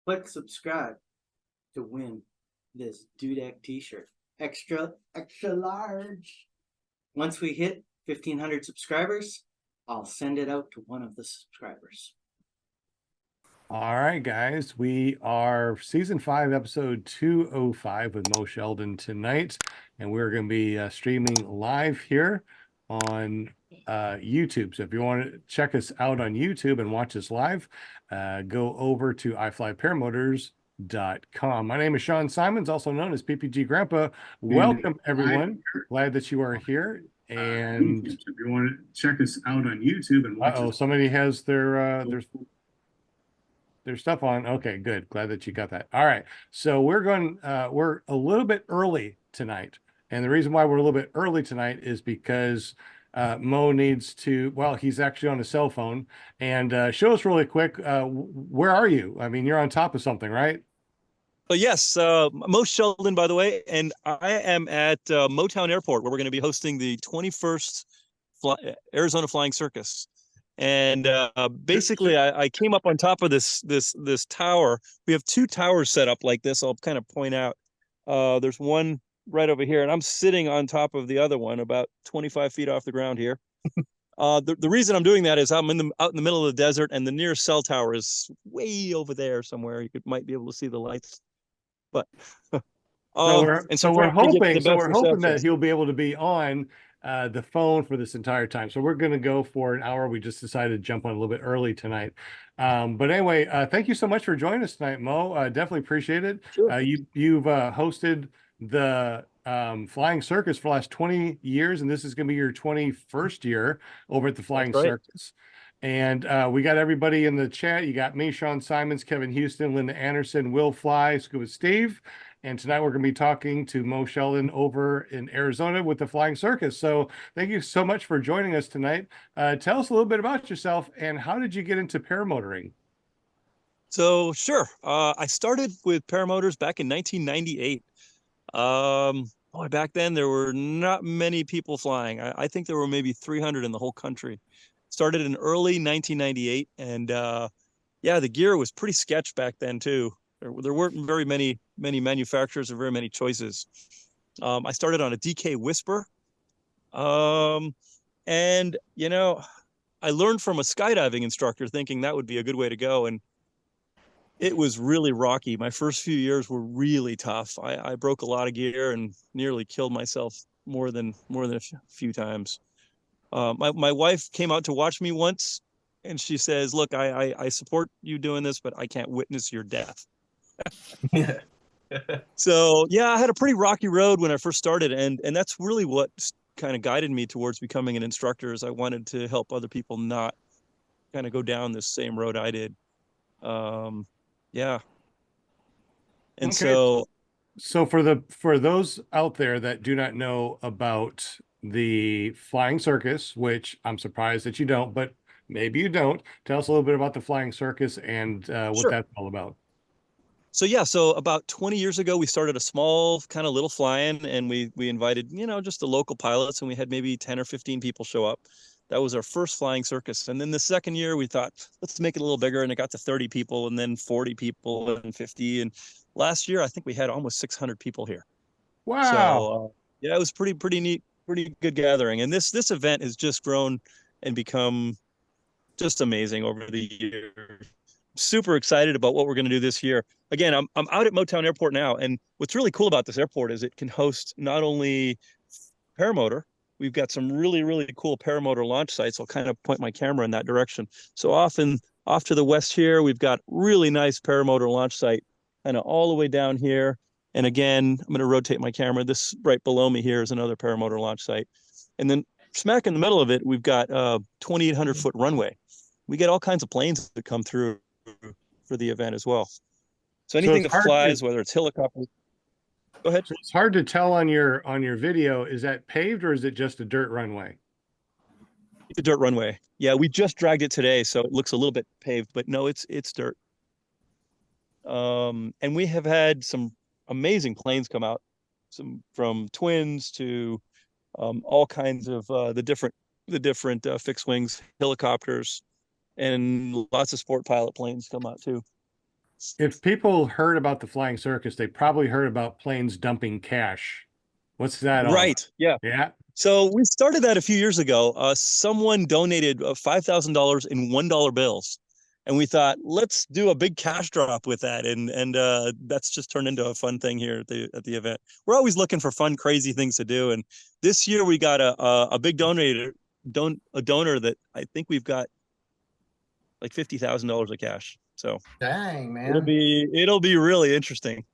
Click subscribe to win this Dudek t-shirt. Extra large. Once we hit 1,500 subscribers, I'll send it out to one of the subscribers. All right, guys, we are season 5, episode 205 with Mo Sheldon tonight, and we're going to be streaming live here on YouTube. So if you want to check us out on YouTube and watch us live, go over to iflyparamotors.com. My name is Sean Simons, also known as PPG Grandpa. Welcome, everyone. Glad that you are here. And if you want to check us out on YouTube and watch somebody has their stuff on. Okay, good. Glad that you got that. All right. So we're a little bit early tonight. And the reason why we're a little bit early tonight is because Mo needs to, well, he's actually on his cell phone. And show us really quick, where are you? I mean, you're on top of something, right? Yes, Mo Sheldon, by the way, and I am at Motown Airport, where we're going to be hosting the 21st Arizona Flying Circus. And basically, I came up on top of this tower. We have 2 towers set up like this. I'll kind of point out. There's one right over here, and I'm sitting on top of the other one, about 25 feet off the ground here. The reason I'm doing that is I'm out in the middle of the desert, and the nearest cell tower is way over there somewhere. You might be able to see the lights, but so we're hoping that he'll be able to be on the phone for this entire time. So we're going to go for an hour. We just decided to jump on a little bit early tonight. But anyway, thank you so much for joining us tonight, Mo. Definitely appreciate it. Sure. You've hosted the Flying Circus for the last 20 years, and this is going to be your 21st year over at the Flying Circus. And we got everybody in the chat. You got me, Sean Simons, Kevin Houston, Linda Anderson, Will Fly, Scuba Steve. And tonight we're going to be talking to Mo Sheldon over in Arizona with the Flying Circus. So thank you so much for joining us tonight. Tell us a little bit about yourself and how did you get into paramotoring? So sure. I started with paramotors back in 1998. Boy, back then there were not many people flying. I think there were maybe 300 in the whole country. Started in early 1998, and yeah, the gear was pretty sketch back then too. There weren't very many manufacturers or very many choices. I started on a DK Whisper, and you know, I learned from a skydiving instructor, thinking that would be a good way to go, and it was really rocky. My first few years were really tough. I broke a lot of gear and nearly killed myself more than a few times. My wife came out to watch me once, and she says, "Look, I support you doing this, but I can't witness your death." So yeah, I had a pretty rocky road when I first started, and that's really what kind of guided me towards becoming an instructor. Is I wanted to help other people not kind of go down this same road I did. Yeah. And okay. So for those out there that do not know about the Flying Circus, which I'm surprised that you don't, but maybe you don't, tell us a little bit about the Flying Circus and what that's all about. So yeah, so about 20 years ago, we started a small kind of little fly-in, and we invited, just the local pilots, and we had maybe 10 or 15 people show up. That was our first Flying Circus. And then the second year we thought, let's make it a little bigger, and it got to 30 people, and then 40 people, and 50. And last year, I think we had almost 600 people here. Wow. So yeah, it was pretty neat, pretty good gathering. And this event has just grown and become just amazing over the years. Super excited about what we're going to do this year. Again, I'm out at Motown Airport now, and what's really cool about this airport is it can host not only paramotor. We've got some really cool paramotor launch sites. I'll kind of point my camera in that direction. So off to the west here, we've got really nice paramotor launch site, kind of all the way down here. And again, I'm going to rotate my camera. This right below me here is another paramotor launch site, and then smack in the middle of it, we've got 2,800 foot runway. We get all kinds of planes that come through for the event as well. So anything that flies, whether it's helicopter. Go ahead. So it's hard to tell on your video. Is that paved or is it just a dirt runway? It's a dirt runway. Yeah, we just dragged it today, so it looks a little bit paved, but no, it's dirt. And we have had some amazing planes come out, from twins to all kinds of the different fixed wings, helicopters, and lots of sport pilot planes come out too. If people heard about the Flying Circus, they probably heard about planes dumping cash. What's that all about? Right. Yeah. Yeah. So we started that a few years ago. Someone donated $5,000 in $1 bills, and we thought, let's do a big cash drop with that, and that's just turned into a fun thing here at the event. We're always looking for fun, crazy things to do, and this year we got a big donor that I think we've got like $50,000 of cash. So Dang, man. it'll be really interesting.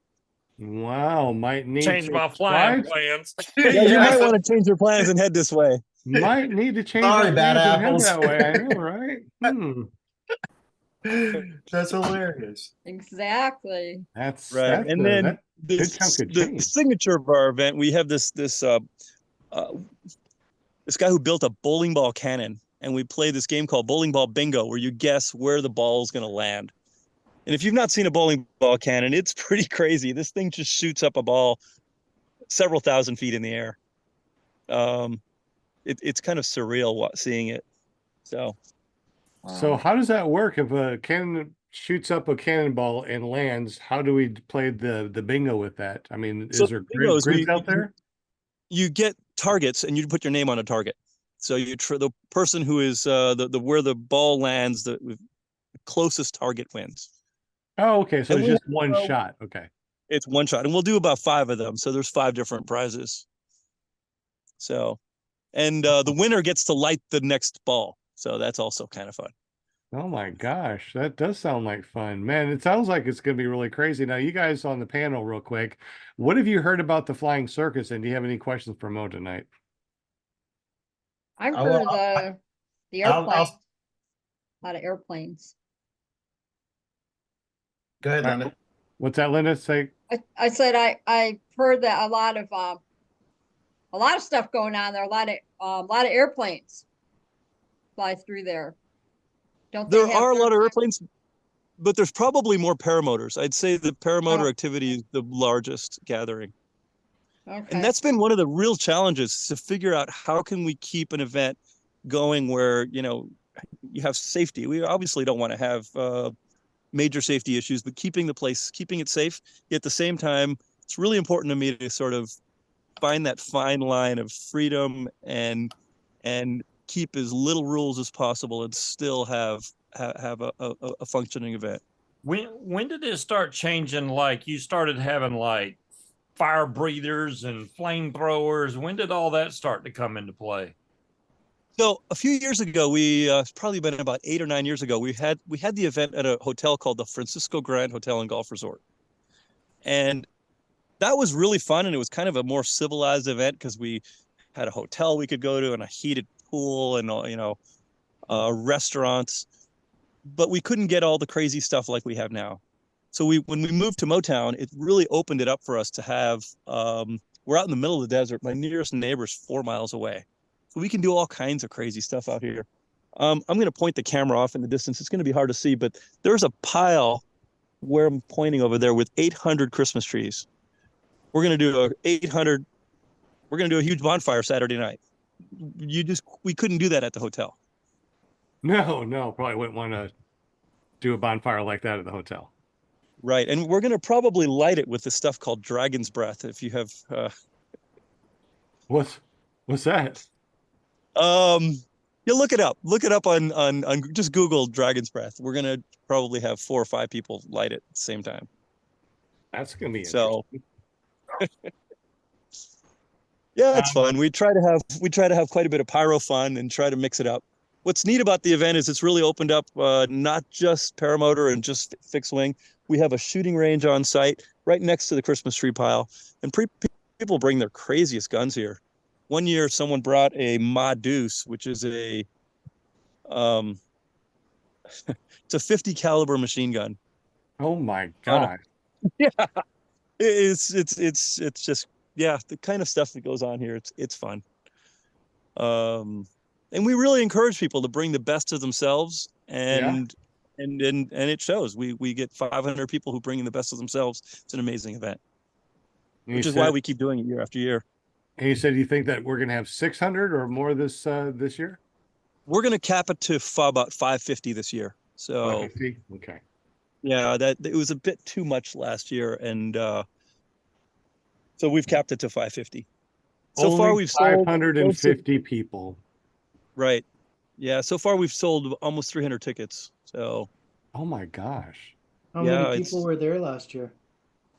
Wow. Might need Change to my flying try- plans. Yeah, you might want to change your plans and head this way. Might need to change Sorry, our bad plans and head apples. that way. I know, right? That's hilarious. Exactly. That's Right. that's And a- then that- this, chunk of the change. signature of our event, we have this guy who built a bowling ball cannon, and we play this game called Bowling Ball Bingo, where you guess where the ball is going to land. And if you've not seen a bowling ball cannon, it's pretty crazy. This thing just shoots up a ball several thousand feet in the air. It's kind of surreal seeing it. So So how does that work? If a cannon shoots up a cannonball and lands, how do we play the bingo with that? I mean, So is there bingo is grids out there? you get targets and you put your name on a target. So the person who is the where the ball lands, the closest target wins. Oh, okay. So And it's we just one have- shot. Okay. It's one shot, and we'll do about 5 of them. So there's 5 different prizes. So, and the winner gets to light the next ball. So that's also kind of fun. Oh my gosh, that does sound like fun, man. It sounds like it's going to be really crazy. Now, you guys on the panel, real quick, what have you heard about the Flying Circus, and do you have any questions for Mo tonight? I've Oh, heard well, the I'll- airplane, I'll- a lot of airplanes. Go ahead, Linda. What's that, Linda? Say, I said I heard that a lot of stuff going on there. A lot of airplanes fly through there. Don't they There have are a lot of certain- airplanes, but there's probably more paramotors. I'd say the paramotor Oh. activity is the largest gathering. Okay. And that's been one of the real challenges, to figure out how can we keep an event going where, you have safety. We obviously don't want to have major safety issues, but keeping it safe. At the same time, it's really important to me to sort of find that fine line of freedom and keep as little rules as possible and still have a functioning event. When did it start changing? Like you started having like fire breathers and flamethrowers. When did all that start to come into play? So a few years ago, it's probably been about 8 or 9 years ago, we had the event at a hotel called the Francisco Grand Hotel and Golf Resort. And that was really fun. And it was kind of a more civilized event because we had a hotel we could go to and a heated pool and, restaurants, but we couldn't get all the crazy stuff like we have now. So when we moved to Motown, it really opened it up for us to have, we're out in the middle of the desert. My nearest neighbor is 4 miles away. So we can do all kinds of crazy stuff out here. I'm going to point the camera off in the distance. It's going to be hard to see, but there's a pile where I'm pointing over there with 800 Christmas trees. We're going to do a huge bonfire Saturday night. We couldn't do that at the hotel. no, probably wouldn't want to do a bonfire like that at the hotel. Right. And we're going to probably light it with this stuff called Dragon's Breath. If you have, What's that? you look it up on just Google Dragon's Breath. We're going to probably have 4 or 5 people light it at the same time. That's going to be So interesting. yeah, it's fun. We try to have quite a bit of pyro fun and try to mix it up. What's neat about the event is it's really opened up not just paramotor and just fixed wing. We have a shooting range on site right next to the Christmas tree pile, and people bring their craziest guns here. One year, someone brought a Ma Deuce, which is it's a 50 caliber machine gun. Oh my God. Yeah, it's just, yeah, the kind of stuff that goes on here. It's fun. And we really encourage people to bring the best of themselves, and it shows. We get 500 people who bring in the best of themselves. It's an amazing event, which is why we keep doing it year after year. And you said you think that we're going to have 600 or more this year? We're going to cap it to about 550 this year. So 550? Okay. Yeah, that it was a bit too much last year, and so we've capped it to 550. So far, Only we've sold close to, 550 people. right. Yeah, so far we've sold almost 300 tickets. So Oh my gosh. How many yeah, people it's were there last year?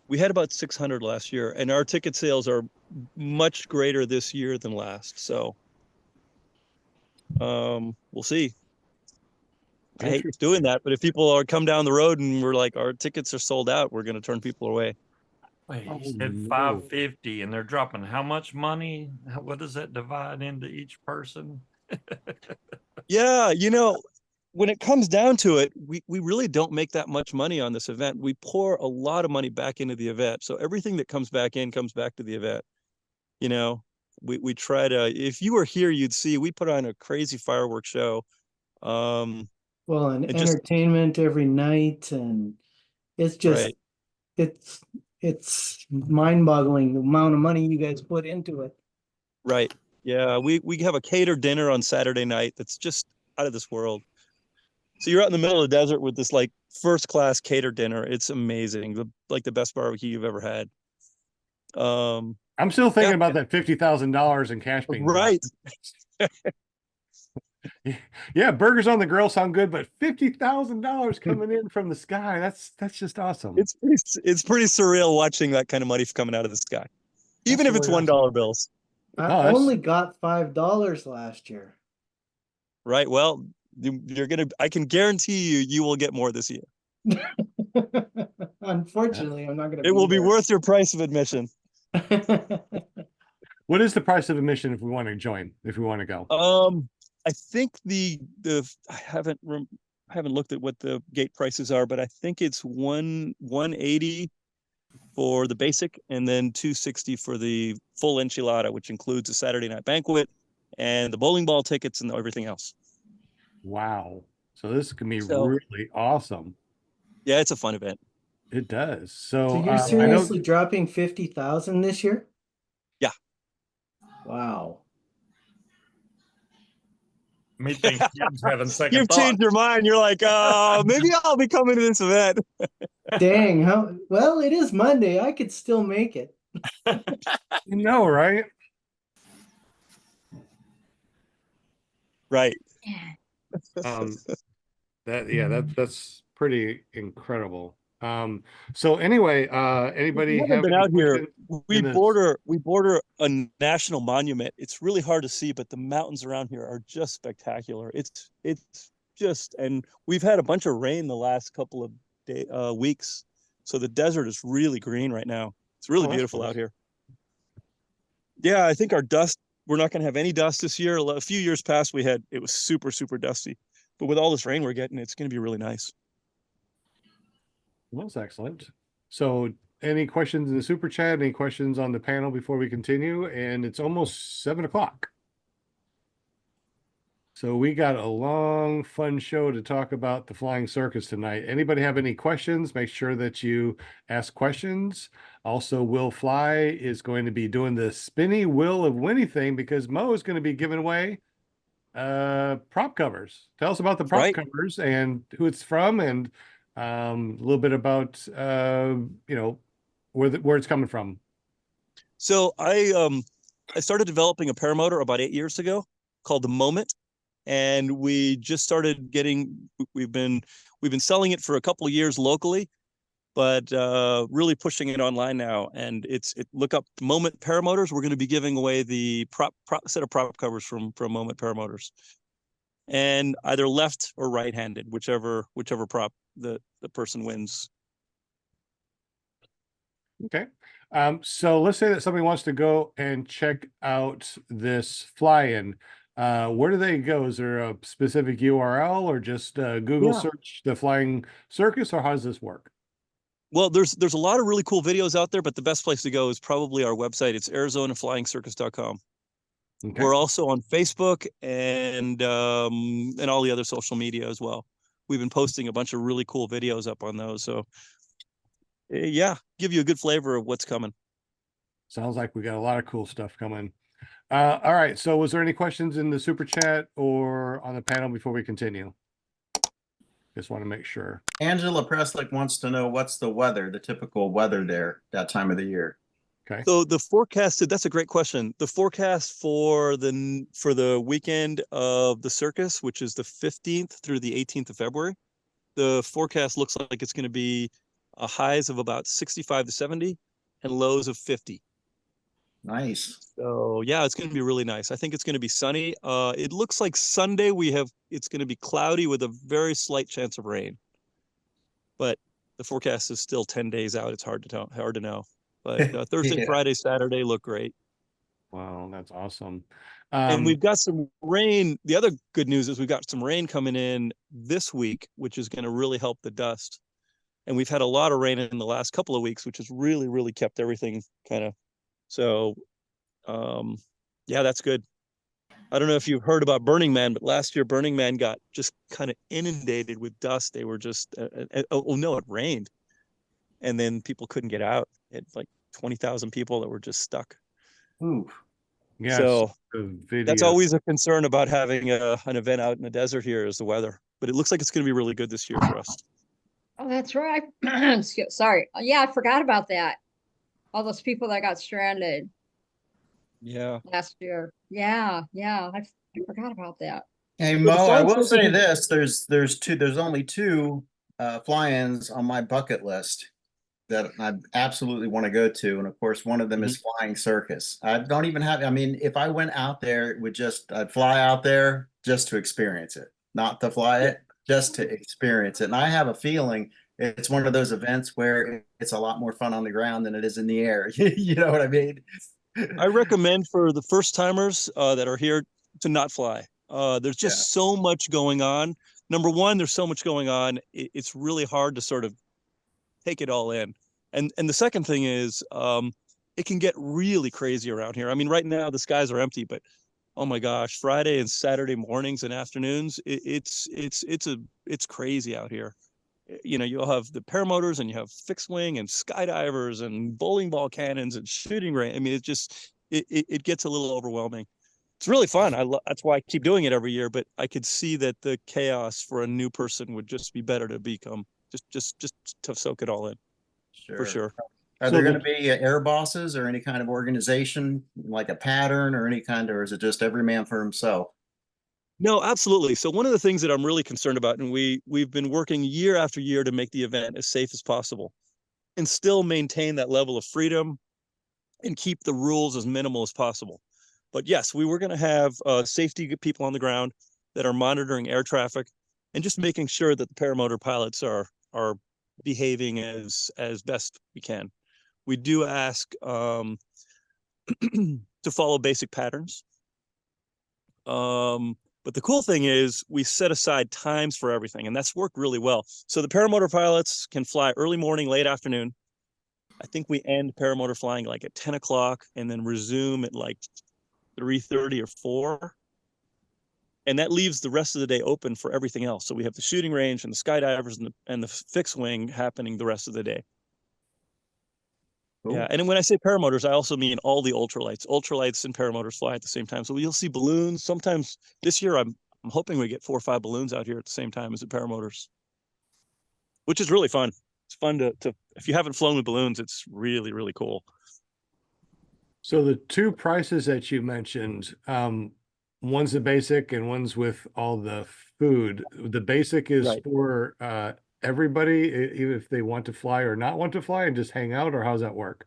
we had about 600 last year, and our ticket sales are much greater this year than last. So we'll see. I hate doing Interesting. that, but if people are come down the road and we're like, our tickets are sold out, we're going to turn people away. Wait, Oh, he said no. 550 and they're dropping how much money? What does that divide into each person? Yeah, when it comes down to it, we really don't make that much money on this event. We pour a lot of money back into the event. So everything that comes back in comes back to the event. You know, we try to, if you were here, you'd see we put on a crazy fireworks show. Um, Well, and it just entertainment every night, and it's just right, it's it's mind-boggling the amount of money you guys put into it. right. Yeah, we have a catered dinner on Saturday night that's just out of this world. So you're out in the middle of the desert with this like first class catered dinner. It's amazing. The best barbecue you've ever had. I'm still thinking Yeah, about that $50,000 in cash being dropped. right. Yeah, burgers on the grill sound good, but $50,000 coming in from the sky, that's just awesome. It's pretty surreal watching that kind of money coming out of the sky, even if it's really $1 bills. I Oh, that's- only got $5 last year. Right. Well, I can guarantee you will get more this year. Unfortunately, I'm not gonna It be will be there. worth your price of admission. What is the price of admission if we want to join, if we want to go? I think I haven't looked at what the gate prices are, but I think it's 180 for the basic and then 260 for the full enchilada, which includes a Saturday night banquet and the bowling ball tickets and everything else. Wow. So this can be So really awesome. yeah, it's a fun event. It does. So So you're I know, seriously dropping 50,000 this year? Yeah. Wow. Me thinks Jim's having second You've thought. changed your mind. You're like, maybe I'll be coming to this event. Dang, well, it is Monday. I could still make it. right? Right. Um, that's pretty incredible. So anyway, If anybody you haven't have been any out here, questions we in this? border a national monument. It's really hard to see, but the mountains around here are just spectacular. It's just, and we've had a bunch of rain the last couple of weeks, so the desert is really green right now. It's really Oh, that's beautiful nice. out here. Yeah, I think we're not going to have any dust this year. A few years past, it was super dusty, but with all this rain we're getting, it's going to be really nice. Well, that's excellent. So any questions in the super chat? Any questions on the panel before we continue? And it's almost 7 o'clock. So we got a long, fun show to talk about the flying circus tonight. Anybody have any questions? Make sure that you ask questions. Also, Will Fly is going to be doing the spinny wheel of Winnie thing because Mo is going to be giving away prop covers. Tell us about the prop Right. covers and who it's from and a little bit about where it's coming from. So I started developing a paramotor about 8 years ago called the Moment, and we just started we've been selling it for a couple of years locally, but really pushing it online now. And look up Moment Paramotors. We're going to be giving away the set of prop covers from Moment Paramotors, and either left or right-handed, whichever prop the person wins. Okay. So let's say that somebody wants to go and check out this fly-in. Where do they go? Is there a specific URL or just Google search the flying circus, or how does this work? Well, there's a lot of really cool videos out there, but the best place to go is probably our website. It's ArizonaFlyingCircus.com. Okay. We're also on Facebook and all the other social media as well. We've been posting a bunch of really cool videos up on those. So yeah, give you a good flavor of what's coming. Sounds like we got a lot of cool stuff coming. All right. So was there any questions in the super chat or on the panel before we continue? Just want to make sure. Angela Preslick wants to know what's the weather, the typical weather there that time of the year. Okay. So the forecasted, that's a great question. The forecast for the weekend of the circus, which is the 15th through the 18th of February, the forecast looks like it's going to be highs of about 65 to 70 and lows of 50. Nice. So yeah, it's going to be really nice. I think it's going to be sunny. It looks like Sunday it's going to be cloudy with a very slight chance of rain. But the forecast is still 10 days out. It's hard to know. But Thursday, Yeah. Friday, Saturday look great. Wow, that's awesome. And we've got some rain. The other good news is we've got some rain coming in this week, which is going to really help the dust. And we've had a lot of rain in the last couple of weeks, which has really, really kept everything kind of. So, yeah, that's good. I don't know if you've heard about Burning Man, but last year Burning Man got just kind of inundated with dust. They were just, oh no, it rained. And then people couldn't get out. It's like 20,000 people that were just stuck. Ooh. Yeah, So the video. that's always a concern about having an event out in the desert here is the weather. But it looks like it's going to be really good this year for us. Oh, that's right. Sorry. Yeah, I forgot about that. All those people that got stranded Yeah. last year. Yeah, I forgot about that. Hey the Mo, I flying will circus say is- this: there's only two fly-ins on my bucket list that I absolutely want to go to, and of course, one of them is Flying Circus. I don't even have. I mean, if I went out there, I'd fly out there just to experience it, not to fly it, just to experience it. And I have a feeling it's one of those events where it's a lot more fun on the ground than it is in the air. You know what I mean? I recommend for the first timers that are here to not fly. There's just so much going on. Number one, there's so much going on. It's really hard to sort of take it all in. And the second thing is it can get really crazy around here. I mean, right now the skies are empty, but oh my gosh, Friday and Saturday mornings and afternoons, it's crazy out here. You know, you'll have the paramotors and you have fixed wing and skydivers and bowling ball cannons and shooting range. I mean, it gets a little overwhelming. It's really fun. That's why I keep doing it every year, but I could see that the chaos for a new person would just be better to become just to soak it all in. For sure. Are So there going to be air bosses or any kind of organization, like a pattern or any kind, or is it just every man for himself? No, absolutely. So one of the things that I'm really concerned about, and we've been working year after year to make the event as safe as possible and still maintain that level of freedom and keep the rules as minimal as possible. But yes, we were going to have safety people on the ground that are monitoring air traffic and just making sure that the paramotor pilots are behaving as best we can. We do ask to follow basic patterns. But the cool thing is we set aside times for everything, and that's worked really well. So the paramotor pilots can fly early morning, late afternoon. I think we end paramotor flying like at 10 o'clock and then resume at like 3:30 or 4. And that leaves the rest of the day open for everything else. So we have the shooting range and the skydivers and the fixed wing happening the rest of the day. Cool. Yeah, and when I say paramotors, I also mean all the ultralights. Ultralights and paramotors fly at the same time. So you'll see balloons. Sometimes this year, I'm hoping we get 4 or 5 balloons out here at the same time as the paramotors, which is really fun. It's fun to if you haven't flown with balloons, it's really, really cool. So the two prices that you mentioned, one's the basic and one's with all the food. The basic is for everybody, even if they want to fly or not want to fly and just hang out, or how's that work?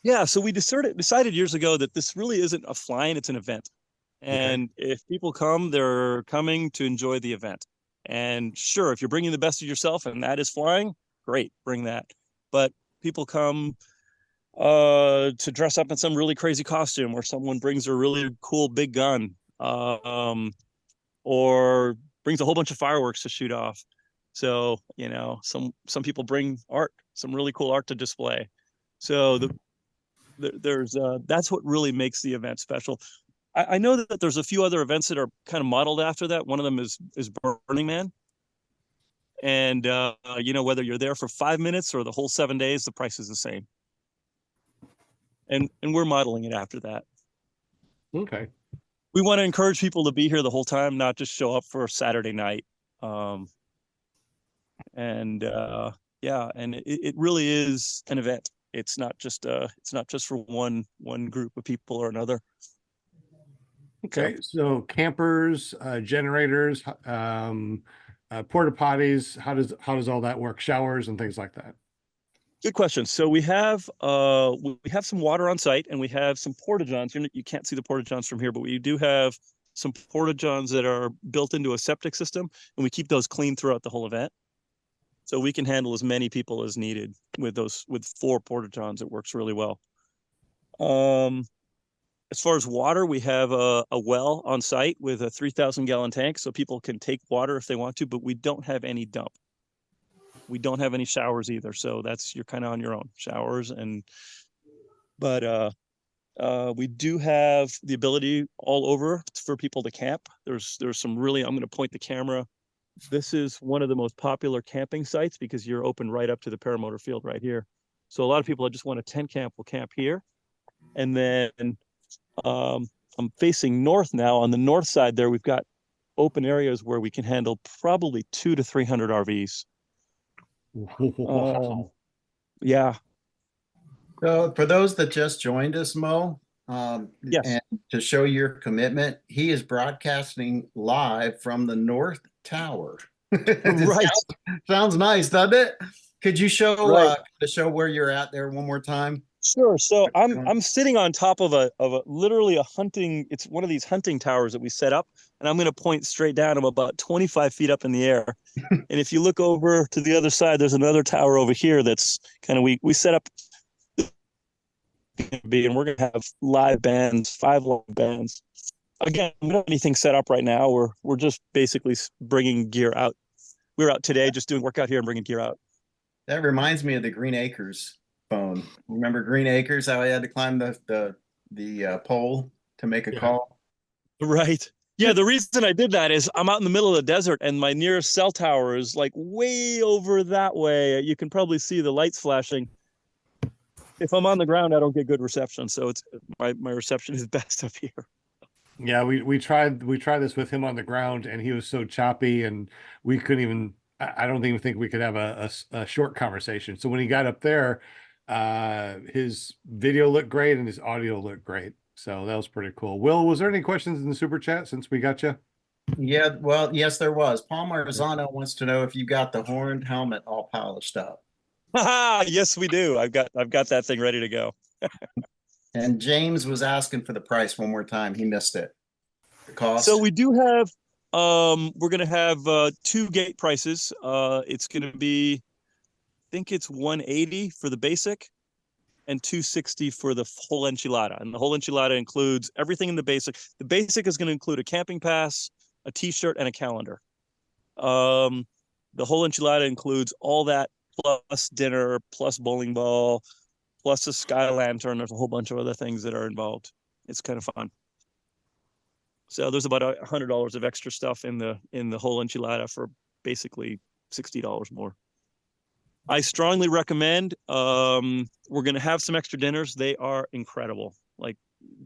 Yeah, so we decided years ago that this really isn't a flying, it's an event. And if people come, they're coming to enjoy the event. And sure, if you're bringing the best of yourself and that is flying, great, bring that. But people come to dress up in some really crazy costume, or someone brings a really cool big gun, or brings a whole bunch of fireworks to shoot off. So, you know, some people bring art, some really cool art to display. So there's that's what really makes the event special. I know that there's a few other events that are kind of modeled after that. One of them is Burning Man. And, you know, whether you're there for 5 minutes or the whole 7 days, the price is the same. And we're modeling it after that. Okay. We want to encourage people to be here the whole time, not just show up for Saturday night. And yeah, and it really is an event. It's not just for one group of people or another. Okay, so campers, generators, porta potties, how does all that work? Showers and things like that. Good question. So we have some water on site, and we have some porta johns. You can't see the porta johns from here, but we do have some porta johns that are built into a septic system, and we keep those clean throughout the whole event. So we can handle as many people as needed with 4 porta johns. It works really well. As far as water, we have a well on site with a 3,000 gallon tank, so people can take water if they want to, but we don't have any dump. We don't have any showers either, so you're kind of on your own. Showers but we do have the ability all over for people to camp. There's some really, I'm going to point the camera. This is one of the most popular camping sites because you're open right up to the paramotor field right here. So a lot of people that just want a tent camp will camp here. And then I'm facing north now. On the north side there, we've got open areas where we can handle probably 200 to 300 RVs. Yeah. So for those that just joined us, Mo, Yes. and to show your commitment, he is broadcasting live from the North Tower. Right. Sounds nice, doesn't it? Could you show Right. where you're at there one more time? Sure. So I'm sitting on top of a literally a hunting. It's one of these hunting towers that we set up, and I'm going to point straight down. I'm about 25 feet up in the air, and if you look over to the other side, there's another tower over here. That's kind of we set up. And we're going to have live bands, 5 live bands. Again, we don't have anything set up right now. We're just basically bringing gear out. We were out today just doing workout here and bringing gear out. That reminds me of the Green Acres phone. Remember Green Acres? How I had to climb the pole to make a call. Right. Yeah. The reason I did that is I'm out in the middle of the desert, and my nearest cell tower is like way over that way. You can probably see the lights flashing. If I'm on the ground, I don't get good reception. So it's my reception is best up here. Yeah, we tried this with him on the ground, and he was so choppy, and we couldn't even. I don't even think we could have a short conversation. So when he got up there, his video looked great and his audio looked great. So that was pretty cool. Will, was there any questions in the super chat since we got you? Yeah, well, yes, there was. Palm Arizona wants to know if you got the horned helmet all polished up. Yes, we do. I've got that thing ready to go. And James was asking for the price one more time. He missed it. The cost. So we do have we're gonna have 2 gate prices. It's gonna be, I think it's 180 for the basic and 260 for the whole enchilada. And the whole enchilada includes everything in the basic. The basic is going to include a camping pass, a t-shirt, and a calendar. The whole enchilada includes all that plus dinner, plus bowling ball, plus a sky lantern. There's a whole bunch of other things that are involved. It's kind of fun. So there's about $100 of extra stuff in the whole enchilada for basically $60 more. I strongly recommend. We're going to have some extra dinners. They are incredible. Like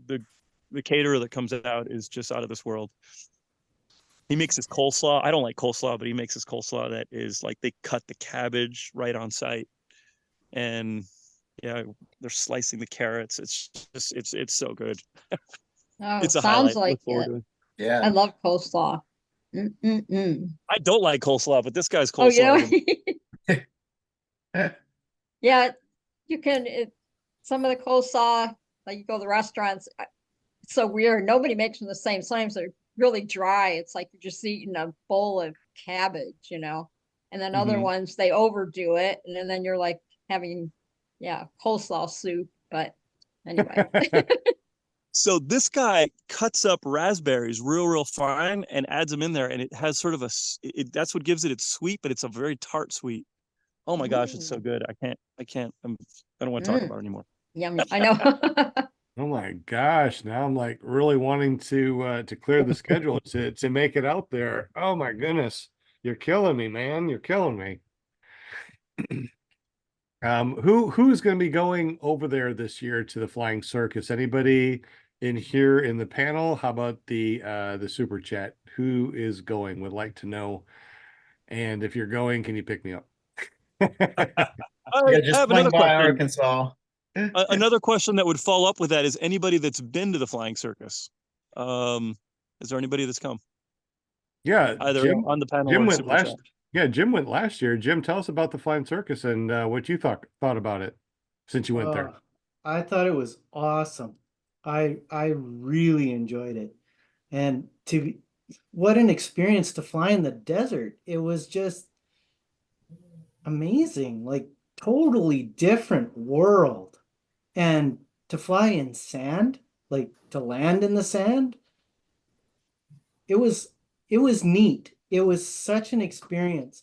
the caterer that comes out is just out of this world. He makes his coleslaw. I don't like coleslaw, but he makes his coleslaw that is like they cut the cabbage right on site, and yeah, they're slicing the carrots. It's just it's so good. Oh, It's a sounds highlight. like Look forward it. to it. Yeah. I love coleslaw. I don't like coleslaw, but this guy's Oh, coleslaw. you know, yeah, you can. Some of the coleslaw, like you go to the restaurants, it's so weird. Nobody makes them the same. Sometimes they're really dry. It's like you're just eating a bowl of cabbage, you know. And then other ones they overdo it, and then you're like having, coleslaw soup. But anyway. So this guy cuts up raspberries real fine and adds them in there, and it has sort of that's what gives it its sweet, but it's a very tart sweet. Oh my gosh, it's so good. I don't want to talk about it anymore. Yummy. I know. Oh my gosh! Now I'm like really wanting to clear the schedule to make it out there. Oh my goodness, you're killing me, man! You're killing me. Who's going to be going over there this year to the Flying Circus? Anybody in here in the panel? How about the super chat? Who is going? Would like to know And if you're going, can you pick me up? I Yeah, just have swing another by question. Arkansas. Another question that would follow up with that is anybody that's been to the Flying Circus. Is there anybody that's come Yeah, either Jim, on the panel Jim or went super last. chat? Yeah, Jim went last year. Jim, tell us about the Flying Circus and what you thought about it since you went there. I thought it was awesome. I really enjoyed it. And what an experience to fly in the desert. It was just amazing, like totally different world. And to fly in sand, like to land in the sand, it was neat. It was such an experience.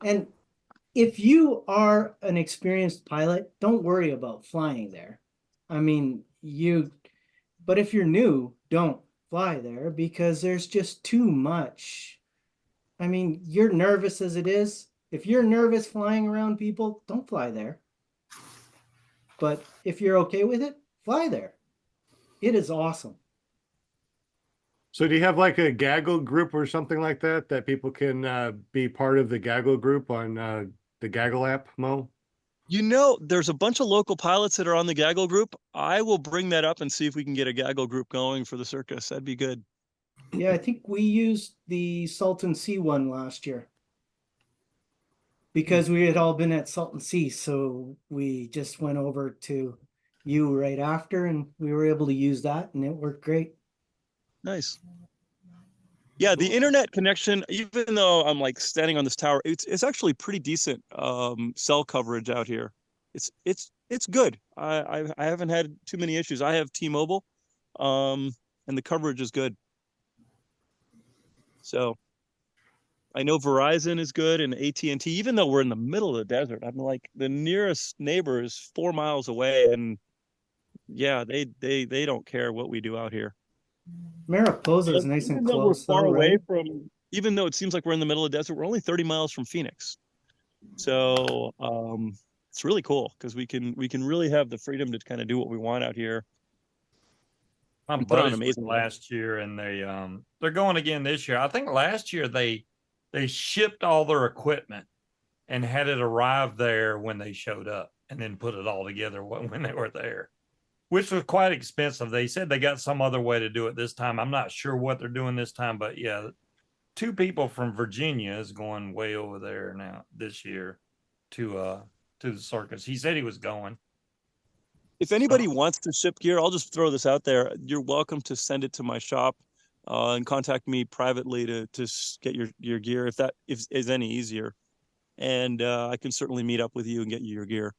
And if you are an experienced pilot, don't worry about flying there. I mean, but if you're new, don't fly there because there's just too much. I mean, you're nervous as it is. If you're nervous flying around people, don't fly there. But if you're okay with it, fly there. It is awesome. So do you have like a gaggle group or something like that that people can be part of the gaggle group on the gaggle app, Mo? You know, there's a bunch of local pilots that are on the gaggle group. I will bring that up and see if we can get a gaggle group going for the circus. That'd be good. Yeah, I think we used the Salton Sea one last year because we had all been at Salton Sea. So we just went over to you right after and we were able to use that and it worked great. Nice. Yeah, the internet connection, even though I'm like standing on this tower, it's actually pretty decent cell coverage out here. It's good. I haven't had too many issues. I have T-Mobile, and the coverage is good. So I know Verizon is good and AT&T, even though we're in the middle of the desert. I'm like the nearest neighbor is 4 miles away, and yeah, they don't care what we do out here. Mariposa is nice and Even though we're close far though, away right? from, even though it seems like we're in the middle of the desert, we're only 30 miles from Phoenix. So it's really cool because we can really have the freedom to kind of do what we want out here. My And put on buddies went amazing last year and they're going again this year. I think last year they shipped all their equipment and had it arrive there when they showed up and then put it all together when they were there, which was quite expensive. They said they got some other way to do it this time. I'm not sure what they're doing this time, but yeah, 2 people from Virginia is going way over there now this year to the circus. He said he was going. If anybody wants to ship gear, I'll just throw this out there. You're welcome to send it to my shop and contact me privately to get your gear if that is any easier. And I can certainly meet up with you and get you your gear.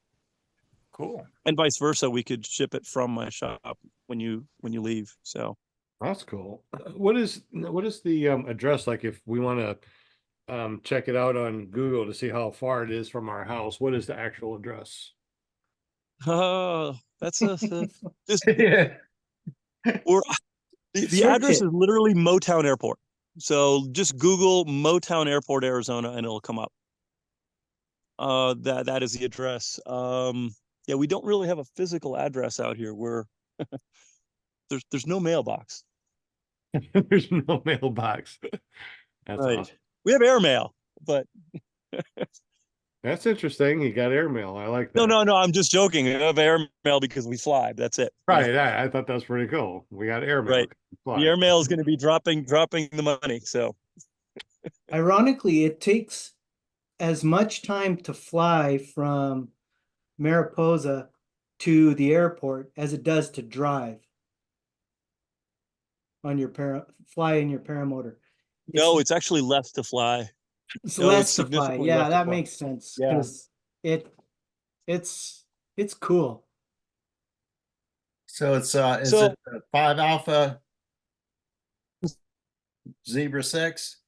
Cool. And vice versa, we could ship it from my shop when you leave. So That's cool. What is the address like if we want to check it out on Google to see how far it is from our house? What is the actual address? that's just Yeah. or the address is literally Motown Airport. So just Google Motown Airport, Arizona, and it'll come up. That is the address. Yeah, we don't really have a physical address out here. There's no mailbox. There's no mailbox. That's Right. awesome. We have airmail, but That's interesting. You got airmail. I like that. no. I'm just joking. We have airmail because we fly. That's it. Right. I thought that was pretty cool. We got airmail. Right. The airmail is going to be dropping the money. So Ironically, it takes as much time to fly from Mariposa to the airport as it does to drive on your fly in your paramotor. no, it's actually less to fly. It's No, less it's to fly. significantly Yeah, less to that fly. makes sense Yeah. because it's cool. So is So- it 5 Alpha Zebra 6?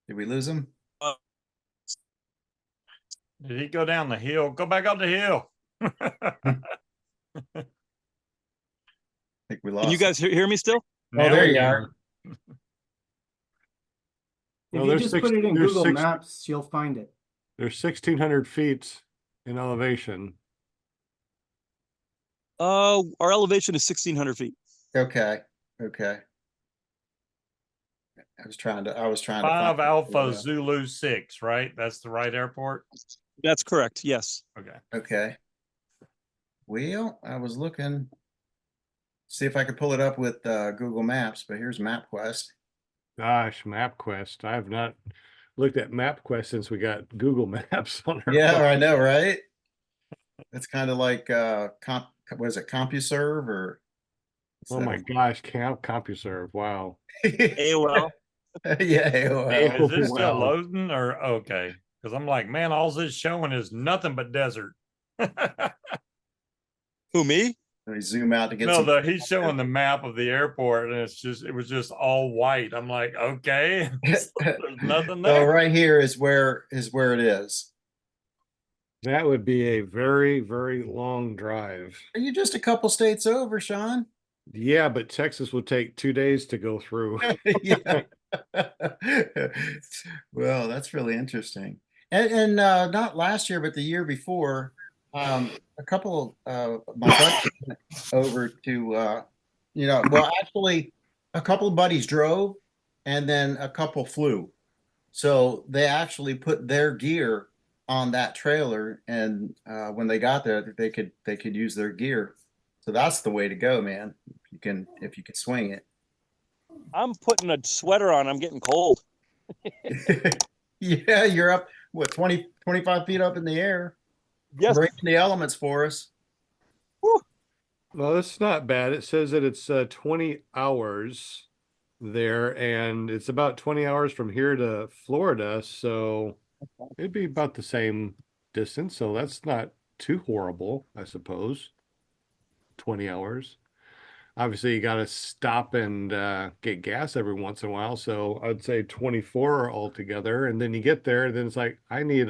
Did we lose him? Did he go down the hill? Go back up the hill. I think we lost Can you guys hear me still? Oh, there you are. Well, If you there's just six- put it in there's Google six- Maps, you'll find it. There's 1,600 feet in elevation. Our elevation is 1,600 feet. Okay. Okay. I was trying to 5 find Alpha Zulu 6, right? That's the right airport? That's correct. Yes. Okay. Okay. Well, I was looking, see if I could pull it up with Google Maps, but here's MapQuest. Gosh, MapQuest. I have not looked at MapQuest since we got Google Maps on our Yeah, phone. I know, right? It's kind of like what is it, CompuServe or Oh my gosh, CompuServe. Wow. AOL. Yeah, AOL. Is it still Wow. loading or okay? Because I'm like, man, all this showing is nothing but desert. Who, me? Let me zoom out to get No, some. he's showing the map of the airport, and it was just all white. I'm like, okay, there's nothing So there. right here is where it is. That would be a very, very long drive. Are you just a couple states over, Sean? Yeah, but Texas would take 2 days to go through. Yeah. Well, that's really interesting. And not last year, but the year before, a couple my buddies went over to well, actually a couple of buddies drove and then a couple flew. So they actually put their gear on that trailer, and when they got there, they could use their gear. So that's the way to go, man. If you could swing it. I'm putting a sweater on. I'm getting cold. Yeah, you're up, what, 20, 25 feet up in the air. Yes. Bring the elements for us. Well, it's not bad. It says that it's 20 hours there, and it's about 20 hours from here to Florida. So it'd be about the same distance. So that's not too horrible, I suppose. 20 hours. Obviously, you got to stop and get gas every once in a while. So I'd say 24 altogether. And then you get there, and then it's like, I need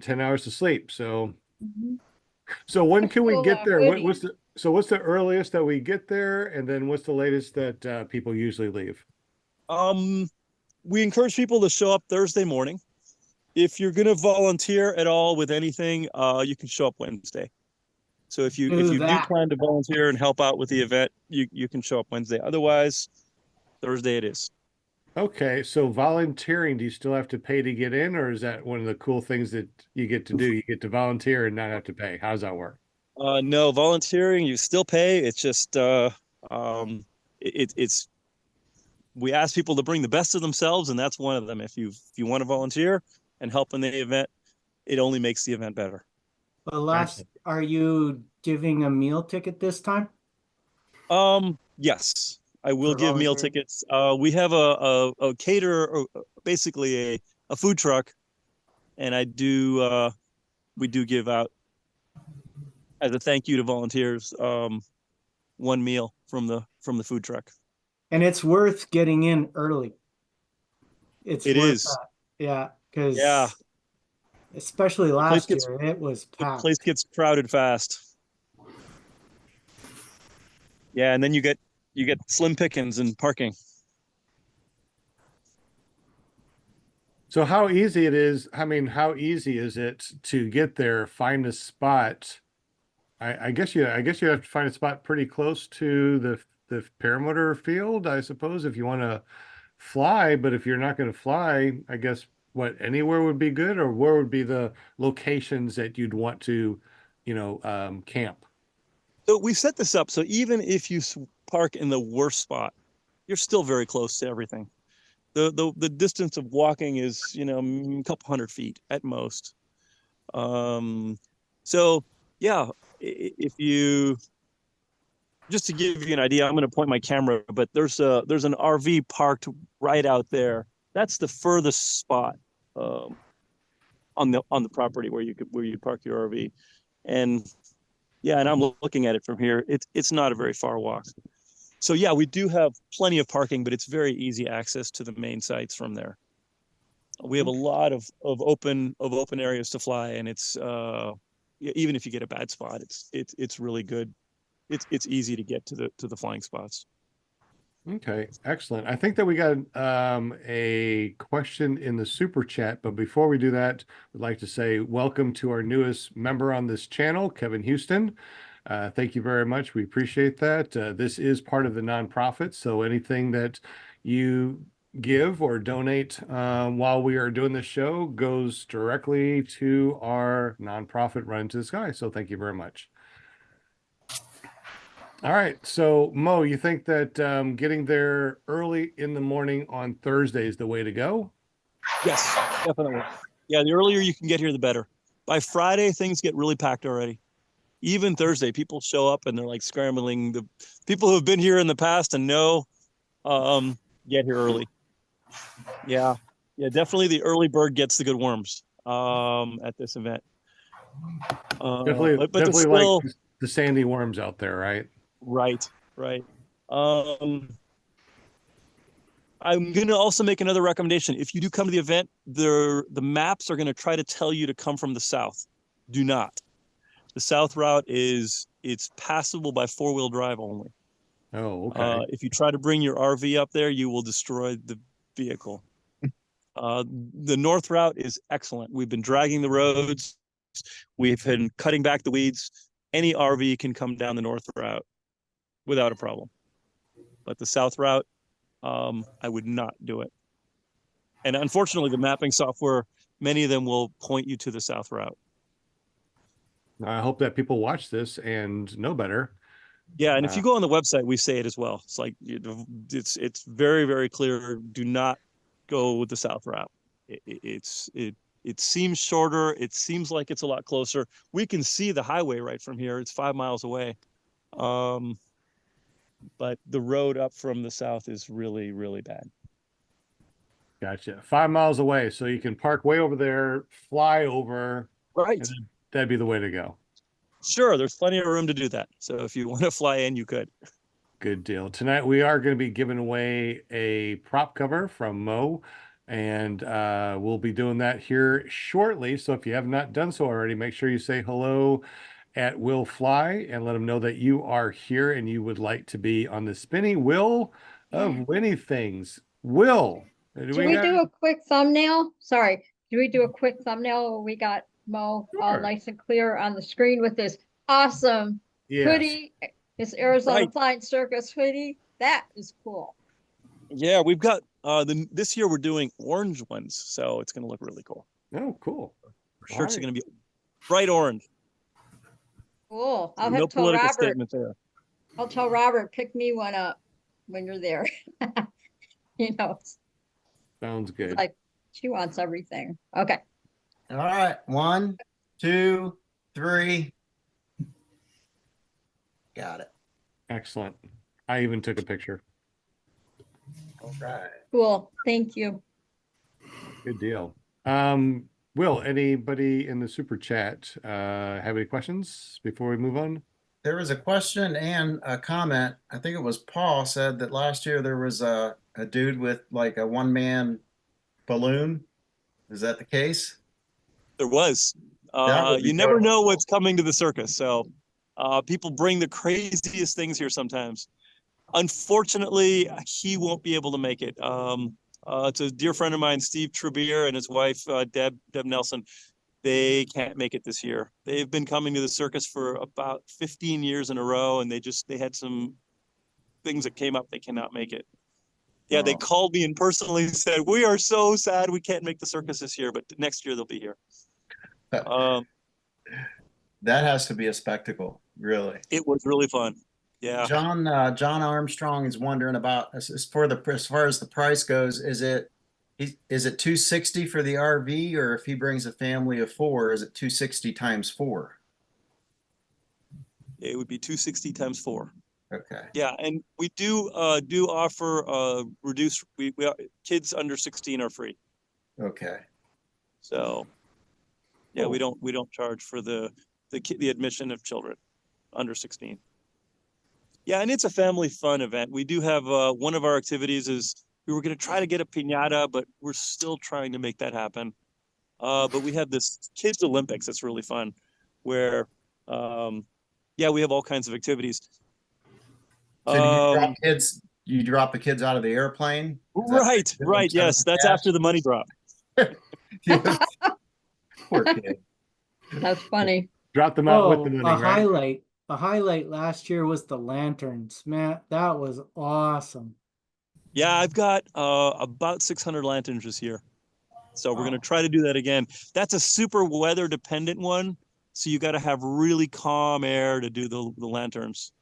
10 hours to sleep. So, so when can we Well, get there? hoodie. What's the earliest that we get there? And then what's the latest that people usually leave? We encourage people to show up Thursday morning. If you're going to volunteer at all with anything, you can show up Wednesday. So if you do plan to volunteer and help out with the event, you can show up Wednesday. Otherwise, Thursday it is. Okay, so volunteering, do you still have to pay to get in, or is that one of the cool things that you get to do? You get to volunteer and not have to pay. How does that work? No, volunteering, you still pay. It's just it's we ask people to bring the best of themselves, and that's one of them. If you want to volunteer and help in the event, it only makes the event better. Well, are you giving a meal ticket this time? Yes, I will For give meal volunteering? tickets. We have a caterer, or basically a food truck, and we do give out, as a thank you to volunteers, one meal from the food truck. And it's worth getting in early. It is. that. Yeah, because Yeah, especially last year, it was the packed. place gets crowded fast. Yeah, and then you get slim pickings and parking. So how easy is it to get there, find a spot? I guess you have to find a spot pretty close to the paramotor field, I suppose, if you want to fly. But if you're not going to fly, I guess anywhere would be good, or where would be the locations that you'd want to, camp? So we set this up so even if you park in the worst spot, you're still very close to everything. The distance of walking is, a couple hundred feet at most. So yeah, if you, just to give you an idea, I'm going to point my camera, but there's an RV parked right out there. That's the furthest spot on the property where you park your RV. And yeah, and I'm looking at it from here. It's not a very far walk. So yeah, we do have plenty of parking, but it's very easy access to the main sites from there. We have a lot of open areas to fly, and it's even if you get a bad spot, it's really good. It's easy to get to the flying spots. Okay, excellent. I think that we got a question in the super chat, but before we do that, I'd like to say welcome to our newest member on this channel, Kevin Houston. Thank you very much. We appreciate that. This is part of the nonprofit, so anything that you give or donate while we are doing the show goes directly to our nonprofit Run Into the Sky. So thank you very much. All right. So Mo, you think that getting there early in the morning on Thursday is the way to go? Yes, definitely. Yeah, the earlier you can get here, the better. By Friday, things get really packed already. Even Thursday, people show up and they're like scrambling. The people who have been here in the past and know, get here early. Yeah, definitely the early bird gets the good worms at this event. Definitely, But definitely still, like the sandy worms out there, right? right. I'm going to also make another recommendation. If you do come to the event, the maps are going to try to tell you to come from the south. Do not. The south route it's passable by 4-wheel drive only. Oh, okay. If you try to bring your RV up there, you will destroy the vehicle. The north route is excellent. We've been dragging the roads. We've been cutting back the weeds. Any RV can come down the north route without a problem. But the south route, I would not do it. And unfortunately, the mapping software, many of them will point you to the south route. I hope that people watch this and know better. Yeah, and if you go on the website, we say it as well. It's like it's very, very clear. Do not go with the south route. It seems shorter. It seems like it's a lot closer. We can see the highway right from here. It's 5 miles away. But the road up from the south is really, really bad. Gotcha. 5 miles away, so you can park way over there, fly over. Right. And that'd be the way to go. Sure, there's plenty of room to do that. So if you want to fly in, you could. Good deal. Tonight we are going to be giving away a prop cover from Mo, and we'll be doing that here shortly. So if you have not done so already, make sure you say hello at Will Fly and let them know that you are here and you would like to be on the spinny wheel of winning things. Will, Do we do a quick thumbnail? Sorry. Do we do a quick thumbnail where we got Mo all Sure. nice and clear on the screen with this awesome Yes. hoodie? This Arizona Right. Flying Circus hoodie. That is cool. Yeah, we've got this year we're doing orange ones, so it's going to look really cool. Oh, cool. Shirts right. are going to be bright orange. Cool. I'll No have to tell political Robert. statement there. I'll tell Robert, pick me one up when you're there. It's Sounds good. like she wants everything. Okay. All right. 1, 2, 3. Got it. Excellent. I even took a picture. All right. Cool. Thank you. Good deal. Will, anybody in the super chat have any questions before we move on? There was a question and a comment. I think it was Paul said that last year there was a dude with like a one-man balloon. Is that the case? There was. That would be You never dope. know what's coming to the circus. So people bring the craziest things here sometimes. Unfortunately, he won't be able to make it. It's a dear friend of mine, Steve Trebier, and his wife, Deb Nelson. They can't make it this year. They've been coming to the circus for about 15 years in a row, and they had some things that came up. They cannot make it. Yeah, they Oh. called me and personally said, "We are so sad we can't make the circus this year, but next year they'll be here." That has to be a spectacle, really. It was really fun. Yeah. John Armstrong is wondering about as far as the price goes, is it $260 for the RV, or if he brings a family of 4, is it $260 times 4? It would be 260 times 4. Okay. Yeah, and we do offer reduced. Kids under 16 are free. Okay. So yeah, Cool. we don't charge for the admission of children under 16. Yeah, and it's a family fun event. We do have one of our activities is we were going to try to get a piñata, but we're still trying to make that happen. But we have this kids Olympics that's really fun, where we have all kinds of activities. So do you drop kids? You drop the kids out of the airplane? Right. Yes, that's after the money drop. Poor kid. That's funny. Drop them out with the money, right? A highlight last year was the lanterns. Man, that was awesome. Yeah, I've got about 600 lanterns this year. So we're going to Oh. try to do that again. That's a super weather dependent one. So you got to have really calm air to do the lanterns.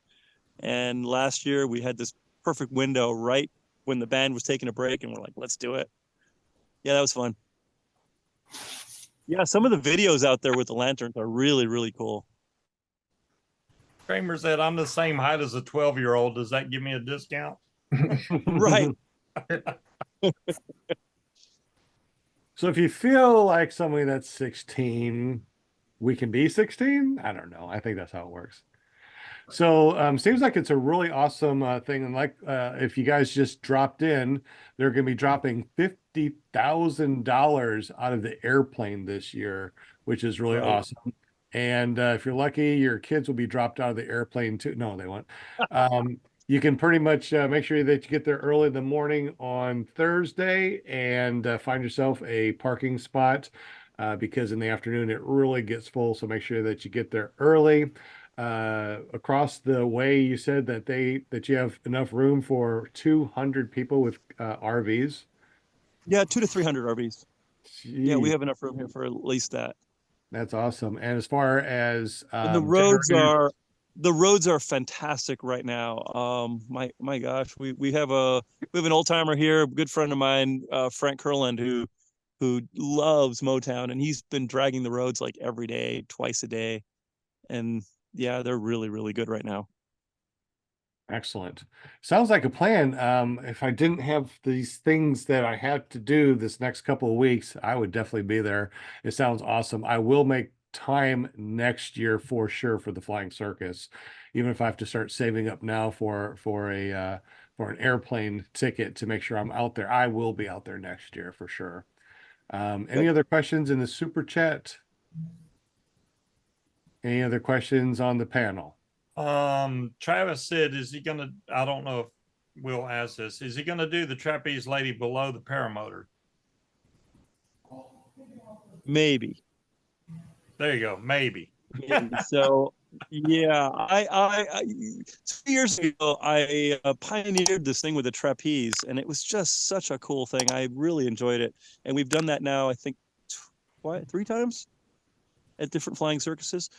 And last year we had this perfect window right when the band was taking a break, and we're like, let's do it. Yeah, that was fun. Yeah, some of the videos out there with the lanterns are really, really cool. Kramer said, I'm the same height as a 12-year-old. Does that give me a discount? Right. So if you feel like somebody that's 16, we can be 16. I don't know. I think that's how it works. So seems like it's a really awesome thing. And like if you guys just dropped in, they're going to be dropping $50,000 out of the airplane this year, which is really Right. awesome. And if you're lucky, your kids will be dropped out of the airplane too. No, they won't. You can pretty much make sure that you get there early in the morning on Thursday and find yourself a parking spot because in the afternoon it really gets full. So make sure that you get there early. Across the way, you said that you have enough room for 200 people with RVs. Yeah, 200 to 300 RVs. Yeah, we Jeez, have enough room here for at least that. that's awesome. And as far as And the roads are fantastic right now. My gosh, we have an old timer here, a good friend of mine, Frank Kurland, who loves Motown, and he's been dragging the roads like every day, twice a day. And yeah, they're really, really good right now. Excellent. Sounds like a plan. If I didn't have these things that I had to do this next couple of weeks, I would definitely be there. It sounds awesome. I will make time next year for sure for the Flying Circus, even if I have to start saving up now for an airplane ticket to make sure I'm out there. I will be out there next year for sure. Any other questions in the super chat? Any other questions on the panel? Travis said, I don't know if Will ask this, is he gonna do the trapeze lady below the paramotor? Maybe. There you go, maybe. So yeah, I 2 years ago I pioneered this thing with a trapeze, and it was just such a cool thing. I really enjoyed it, and we've done that now, I think, 3 times at different flying circuses.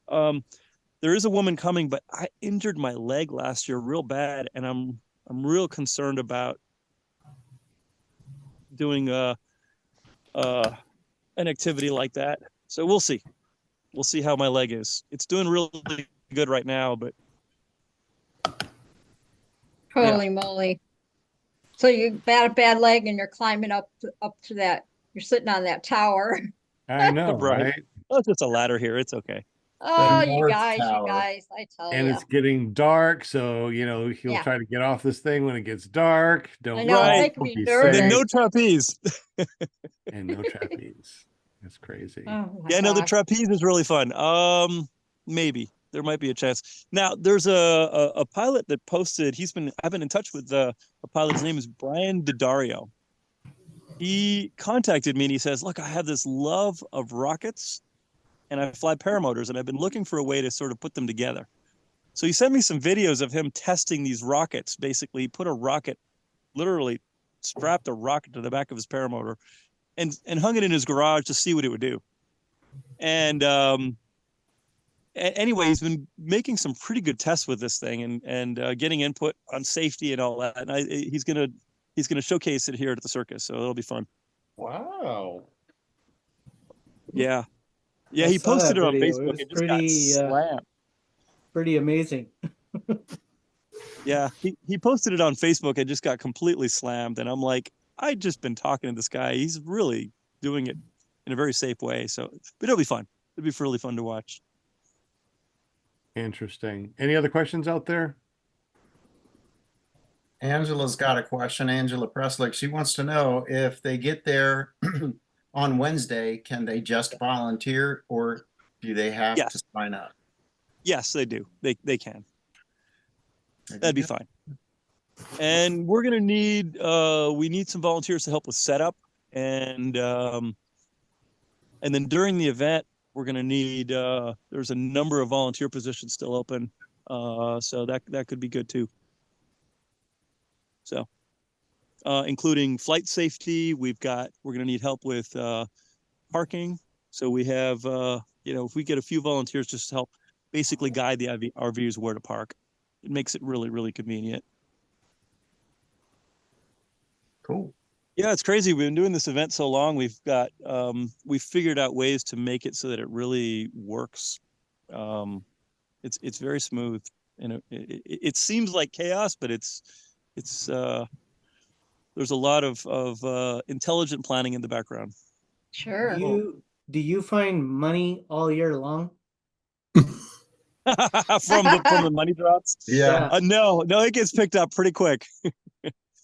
There is a woman coming, but I injured my leg last year real bad, and I'm real concerned about doing an activity like that. So we'll see. We'll see how my leg is. It's doing really good right now, but Holy moly. So you got a bad leg and you're climbing up to that. You're sitting on that tower. I know, Right. right? oh, it's just a ladder here. It's okay. Oh, you North guys, Tower. I tell And you. it's getting dark, so he'll Yeah. try to get off this thing when it gets dark. Don't I know, Right. it's fall, making me be nervous. And then safe, no trapeze. and no trapeze. That's crazy. Oh my Yeah, no, the gosh. trapeze is really fun. Maybe there might be a chance. Now, there's a pilot that posted. I've been in touch with a pilot. His name is Brian Didario. He contacted me and he says, "Look, I have this love of rockets, and I fly paramotors, and I've been looking for a way to sort of put them together." So he sent me some videos of him testing these rockets. Basically, he put a rocket, literally strapped a rocket to the back of his paramotor, and hung it in his garage to see what it would do. And anyway, he's been making some pretty good tests with this thing and getting input on safety and all that. And he's gonna showcase it here at the circus, so it'll be fun. Wow. Yeah, yeah. I He saw posted that it on video. It Facebook. was It just got slammed. pretty amazing. Yeah, he posted it on Facebook and just got completely slammed. And I'm like, I've just been talking to this guy. He's really doing it in a very safe way. So, but it'll be fun. It'll be really fun to watch. Interesting. Any other questions out there? Angela's got a question. Angela Preslick. She wants to know if they get there on Wednesday, can they just volunteer or do they have Yes. to sign up? Yes, they do. They can. Very That'd be good. fine. And we're gonna need we need some volunteers to help with setup, and then during the event we're gonna need there's a number of volunteer positions still open, so that could be good too. So including flight safety. We're going to need help with parking. So we have, if we get a few volunteers just to help basically guide the RVers where to park, it makes it really, really convenient. Cool. Yeah, it's crazy. We've been doing this event so long. We've figured out ways to make it so that it really works. It's very smooth, and it seems like chaos, but it's there's a lot of intelligent planning in the background. Sure. Do you find money all year long? from the money drops. Yeah. No, it gets picked up pretty quick.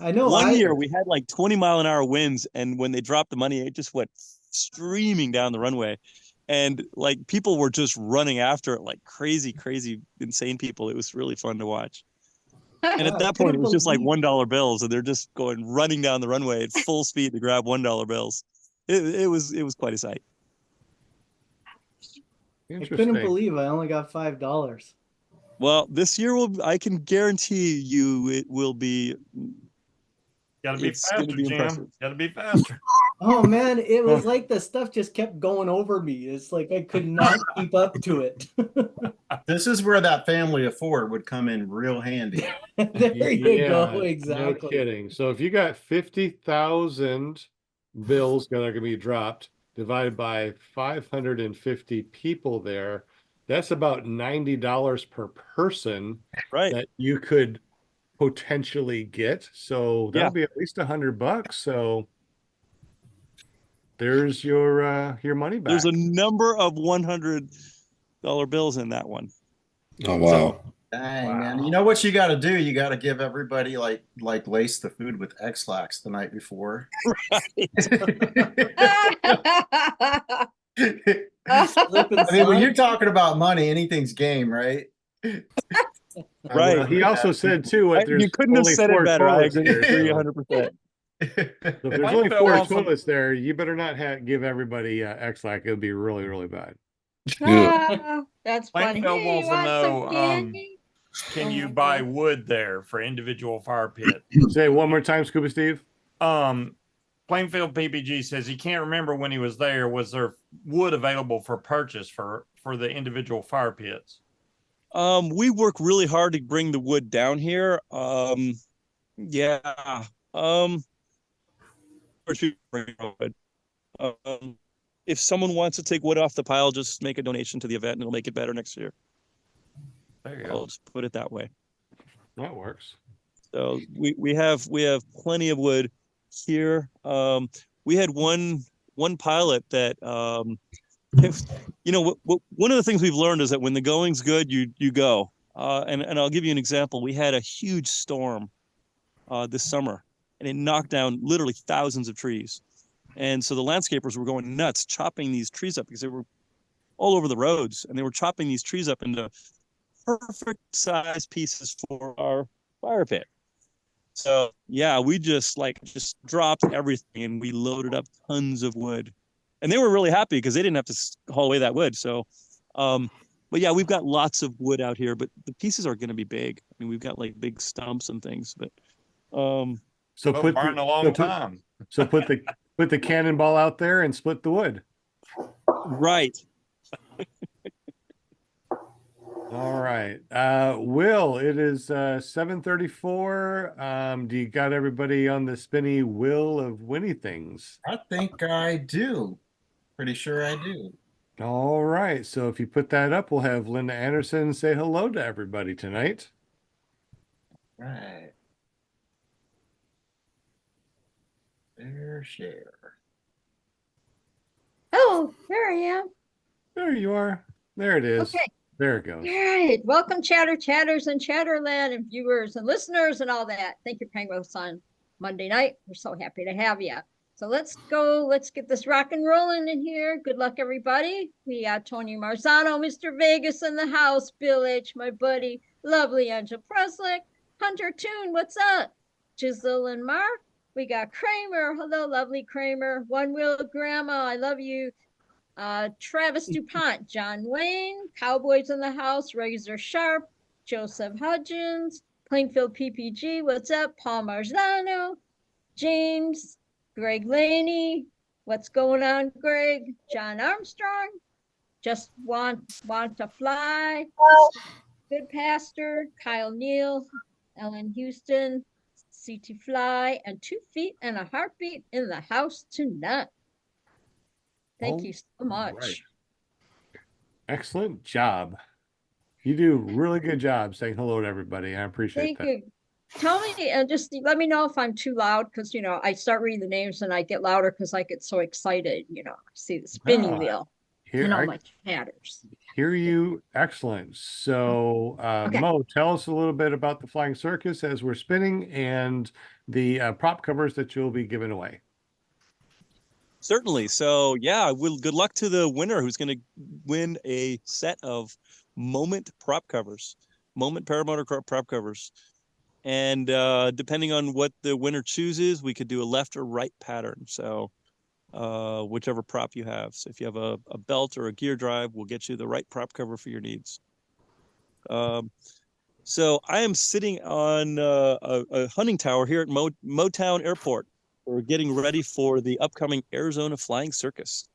I know. One year we had like 20-mile-an-hour winds, and when they dropped the money, it just went streaming down the runway, and like people were just running after it like crazy, insane people. It was really fun to watch. And at that point, it was just like $1 bills, and they're just running down the runway at full speed to grab $1 bills. It was quite a sight. I couldn't believe I only got $5. Well, this year I can guarantee you it will be. Gotta be It's gonna faster, be Jim. impressive. Gotta be faster. Oh man, it was like the stuff just kept going over me. It's like I could not keep up to it. This is where that family of 4 would come in real handy. There you go. No Exactly. kidding. So if you got 50,000 bills that are going to be dropped, divided by 550 people there, that's about $90 per person Right. that you could potentially get. So that'll be at least $100. So there's your money back. There's a number of $100 bills in that one. Oh wow. Dang, man. You know what you got to do? You got to give everybody like lace the food with X-Lax the night before. I mean, when you're talking about money, anything's game, right? Right. Well, he also said too, there's You couldn't have only said it 4 better. I toilets agree here, so 100%. if there's Mike only Bell 4 wants some- toilets there, you better not give everybody X-Lax. It would be really, really bad. That's Mike funny. Bell Hey, wants you to want some know, candy? can Oh you my buy God. wood there for individual fire pits? Say it one more time, Scuba Steve. Plainfield PPG says he can't remember when he was there. Was there wood available for purchase for the individual fire pits? We work really hard to bring the wood down here. Yeah. If someone wants to take wood off the pile, just make a donation to the event and it'll make it better next year. There you I'll go. just put it that way. That works. So we have plenty of wood here. We had one pilot that one of the things we've learned is that when the going's good, you go. And I'll give you an example. We had a huge storm this summer, and it knocked down literally thousands of trees. And so the landscapers were going nuts, chopping these trees up because they were all over the roads, and they were chopping these trees up into perfect size pieces for our fire pit. So yeah, we just dropped everything and we loaded up tons of wood, and they were really happy because they didn't have to haul away that wood. So, but yeah, we've got lots of wood out here, but the pieces are going to be big. I mean, we've got like big stumps and things, but So Well, burn a long time. So put the cannonball out there and split the wood. right. All right. Will, it is 7:34. Do you got everybody on the spinny wheel of winning things? I think I do. Pretty sure I do. All right. So if you put that up, we'll have Linda Anderson say hello to everybody tonight. Right. Fair share. Oh, there I am. There you are. There it is. Okay. There it goes. All right. Welcome, chatters and chatterland and viewers and listeners and all that. Thank you, Penguins, on Monday night. We're so happy to have you. So let's go. Let's get this rock and rolling in here. Good luck, everybody. We got Tony Marzano, Mr. Vegas in the house, Bill H., my buddy, lovely Angel Preslick, Hunter Toon, what's up? Giselle and Mark. We got Kramer. Hello, lovely Kramer. One Wheel Grandma, I love you. Travis DuPont, John Wayne, Cowboys in the House, Razor Sharp, Joseph Hudgens, Plainfield PPG, what's up? Paul Marzano, James, Greg Laney, what's going on, Greg? John Armstrong, just want to fly. Good Pastor, Kyle Neal, Ellen Houston, CT Fly, and 2 feet and a heartbeat in the house tonight. Thank you so much. Right. Excellent job. You do really good job saying hello to everybody. I appreciate Thank that. you. Tell me, and just let me know if I'm too loud, because I start reading the names and I get louder because I get so excited. I see the spinning wheel and all my chatters. Hear you. Excellent. So, Okay. Mo, tell us a little bit about the Flying Circus as we're spinning and the prop covers that you'll be giving away. Certainly. So yeah, good luck to the winner who's going to win a set of Moment prop covers, Moment Paramotor prop covers. And depending on what the winner chooses, we could do a left or right pattern. So whichever prop you have. So if you have a belt or a gear drive, we'll get you the right prop cover for your needs. So I am sitting on a hunting tower here at Motown Airport. We're getting ready for the upcoming Arizona Flying Circus.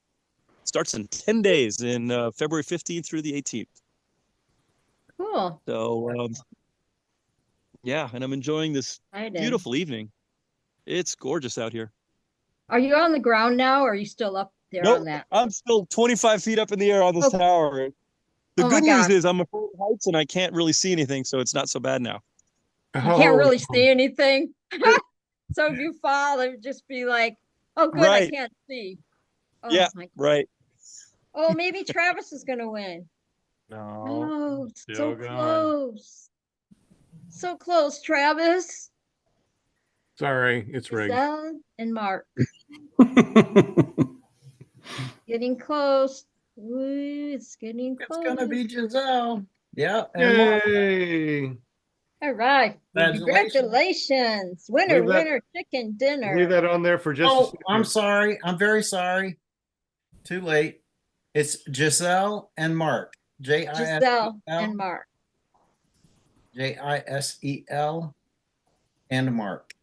It starts in 10 days in February 15th through the 18th. Cool. So yeah, and I'm enjoying this beautiful evening. It's gorgeous out here. Are you on the ground now, or are you still up there on that? I'm still 25 feet up in the air on this tower. The good news is I'm afraid of heights and I can't really see anything, so it's not so bad now. You can't really see anything. So if you fall, it would just be like, oh, good, I can't see. Oh, yeah, right. Oh, maybe Travis is going to win. No. Oh, so close. So close, Travis. Sorry, it's rigged. Giselle and Mark. Getting close. Ooh, it's getting close. It's gonna be Giselle. Yeah. Yay! All right. Congratulations. Winner, chicken dinner. Leave that on there for just a second. I'm sorry. I'm very sorry. Too late. It's Giselle and Mark. Giselle and Mark. Jisel and Mark.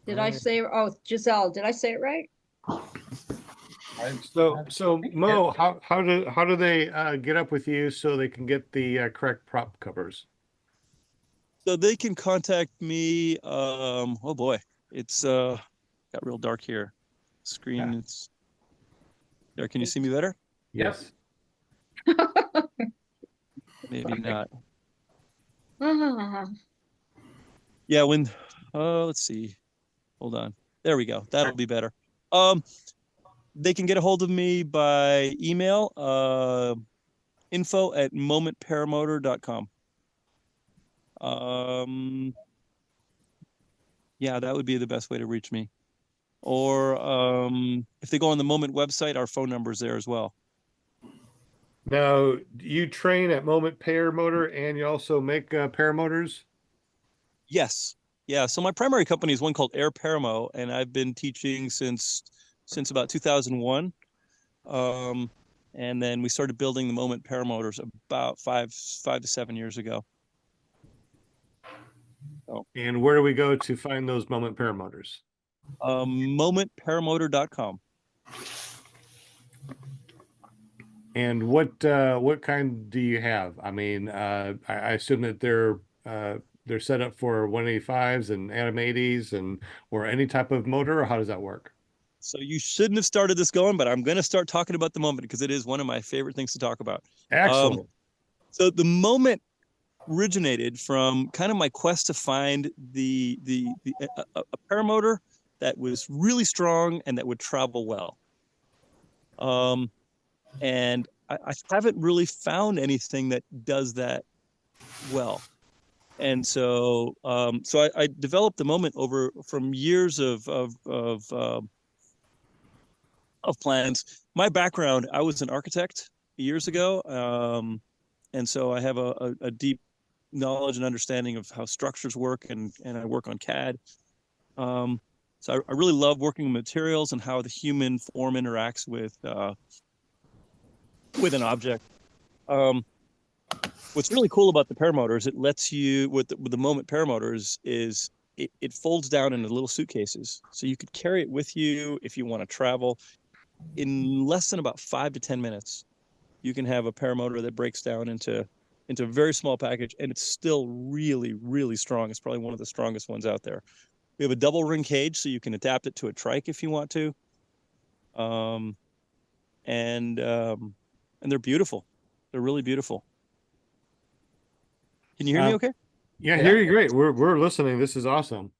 Did I say, Giselle, did I say it right? So Mo, how do they get up with you so they can get the correct prop covers? So they can contact me. Oh boy, it's got real dark here. Screen, it's there. Can you see me better? Yes. Maybe not. Yeah, let's see. Hold on. There we go. That'll be better. They can get a hold of me by email, info@momentparamotor.com. Yeah, that would be the best way to reach me. Or if they go on the Moment website, our phone number is there as well. Now, you train at Moment Paramotor and you also make paramotors? Yes. Yeah. So my primary company is one called Air Paramo, and I've been teaching since about 2001. And then we started building the Moment Paramotors about five to 7 years ago. Oh. And where do we go to find those Moment Paramotors? Momentparamotor.com. And what kind do you have? I mean, I assume that they're set up for 185s and Atom 80s or any type of motor, or how does that work? So you shouldn't have started this going, but I'm going to start talking about the Moment because it is one of my favorite things to talk about. Excellent. So the Moment originated from kind of my quest to find a paramotor that was really strong and that would travel well. And I haven't really found anything that does that well. And so I developed the Moment from years of plans. My background, I was an architect years ago. And so I have a deep knowledge and understanding of how structures work, and I work on CAD. So I really love working with materials and how the human form interacts with an object. What's really cool about the paramotor is it lets you, with the Moment paramotors, is it folds down into little suitcases. So you could carry it with you if you want to travel. In less than about 5 to 10 minutes, you can have a paramotor that breaks down into a very small package, and it's still really, really strong. It's probably one of the strongest ones out there. We have a double ring cage, so you can adapt it to a trike if you want to. And they're beautiful. They're really beautiful. Can you hear me okay? Yeah, hear you great. We're listening. This is awesome.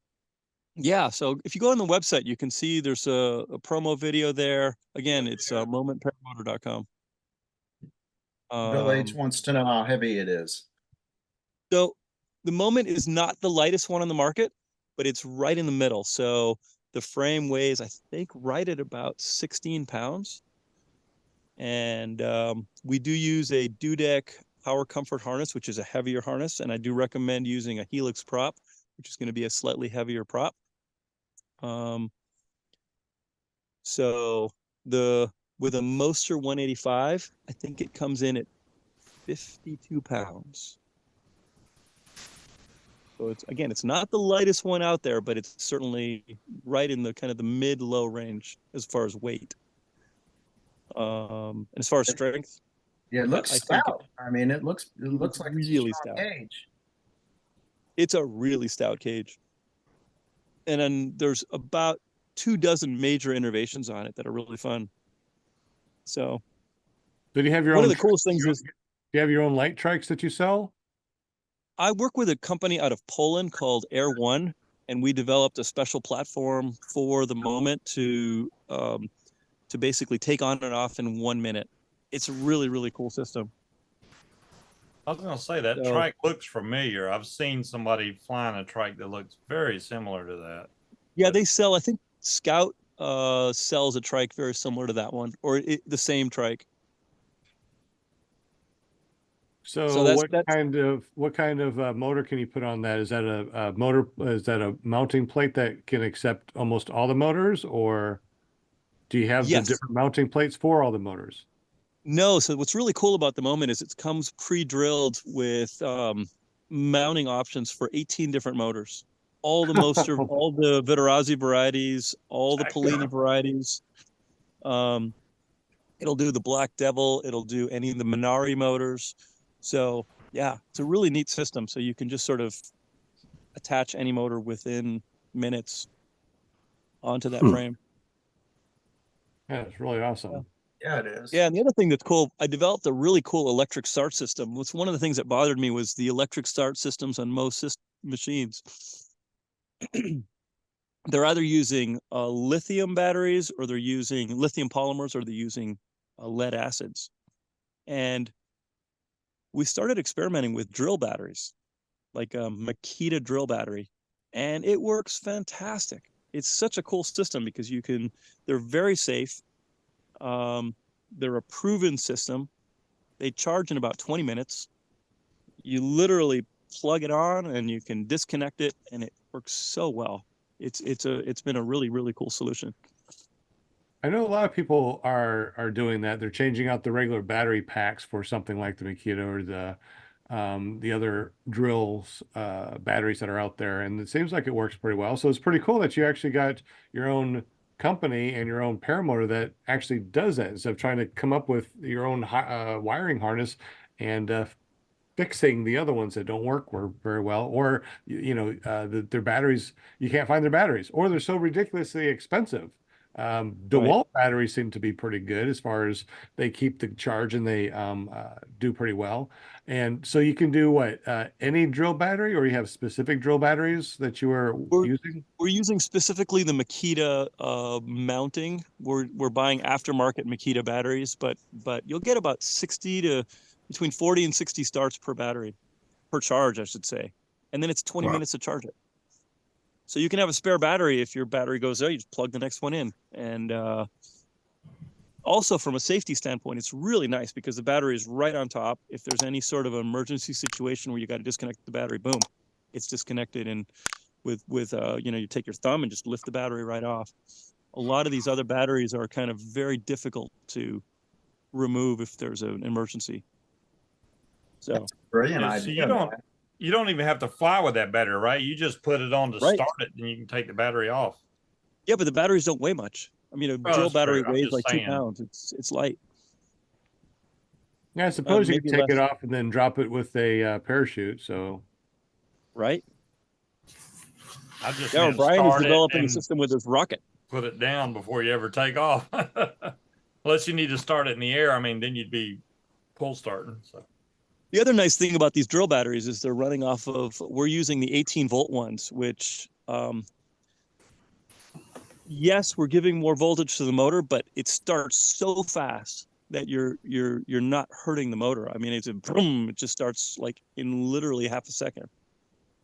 Yeah, so if you go on the website, you can see there's a promo video there. Again, it's momentparamotor.com. Bill H wants to know how heavy it is. So the Moment is not the lightest one on the market, but it's right in the middle. So the frame weighs, I think, right at about 16 pounds. And we do use a Dudek power comfort harness, which is a heavier harness. And I do recommend using a Helix prop, which is going to be a slightly heavier prop. So with a Moster 185, I think it comes in at 52 pounds. So it's not the lightest one out there, but it's certainly right in the kind of the mid-low range as far as weight. And as far as strength, Yeah, it looks I think stout. I mean, it looks like really it's a strong stout. cage. It's a really stout cage. And then there's about 24 major innovations on it that are really fun. So Do you have your one own? of the coolest things is, Do you have your own light trikes that you sell? I work with a company out of Poland called Air One, and we developed a special platform for the Moment to basically take on and off in 1 minute. It's a really, really cool system. I was going to say that So- trike looks familiar. I've seen somebody flying a trike that looks very similar to that. Yeah, they sell, I think Scout sells a trike very similar to that one, or the same trike. So that's- what kind of motor can you put on that? Is that a motor? Is that a mounting plate that can accept almost all the motors, or do you have Yes. the different mounting plates for all the motors? No, so what's really cool about the Moment is it comes pre-drilled with mounting options for 18 different motors. All the Moster, all the Viterazzi varieties, all the Polini varieties. It'll do the Black Devil. It'll do any of the Minari motors. So yeah, it's a really neat system. So you can just sort of attach any motor within minutes onto that frame. Yeah, it's really awesome. Yeah, it is. Yeah, and the other thing that's cool, I developed a really cool electric start system. What's one of the things that bothered me was the electric start systems on most machines. They're either using lithium batteries, or they're using lithium polymers, or they're using lead acids. And we started experimenting with drill batteries, like a Makita drill battery, and it works fantastic. It's such a cool system because they're very safe. They're a proven system. They charge in about 20 minutes. You literally plug it on and you can disconnect it, and it works so well. It's been a really, really cool solution. I know a lot of people are doing that. They're changing out the regular battery packs for something like the Makita or the other drills batteries that are out there, and it seems like it works pretty well. So it's pretty cool that you actually got your own company and your own paramotor that actually does that instead of trying to come up with your own wiring harness and fixing the other ones that don't work very well, or their batteries, you can't find their batteries, or they're so ridiculously expensive. DeWalt batteries seem to be pretty good as far as they keep the charge, and they do pretty well. And so you can do any drill battery, or you have specific drill batteries that you are using? We're using specifically the Makita mounting. We're buying aftermarket Makita batteries, but you'll get about between 40 and 60 starts per battery, per charge, I should say. And then it's 20 minutes to charge it. So you can have a spare battery. If your battery goes there, you just plug the next one in. And also from a safety standpoint, it's really nice because the battery is right on top. If there's any sort of emergency situation where you got to disconnect the battery, boom, it's disconnected. And with you take your thumb and just lift the battery right off. A lot of these other batteries are kind of very difficult to remove if there's an emergency. So Brilliant Yeah, so idea. you don't you don't even have to fly with that battery, right? You just put it on to Right. start it, and you can take the battery off. Yeah, but the batteries don't weigh much. I mean, a Well, drill that's true. battery I'm weighs just like 2 saying. pounds. It's light. Yeah, I suppose you could maybe take it less. off and then drop it with a parachute. So Right? I just Yeah, need to Brian is start it developing a and system with his rocket. put it down before you ever take off. Unless you need to start it in the air. I mean, then you'd be pull starting. So The other nice thing about these drill batteries is they're running off of, we're using the 18-volt ones, which, yes, we're giving more voltage to the motor, but it starts so fast that you're not hurting the motor. I mean, it's a boom, it just starts like in literally half a second.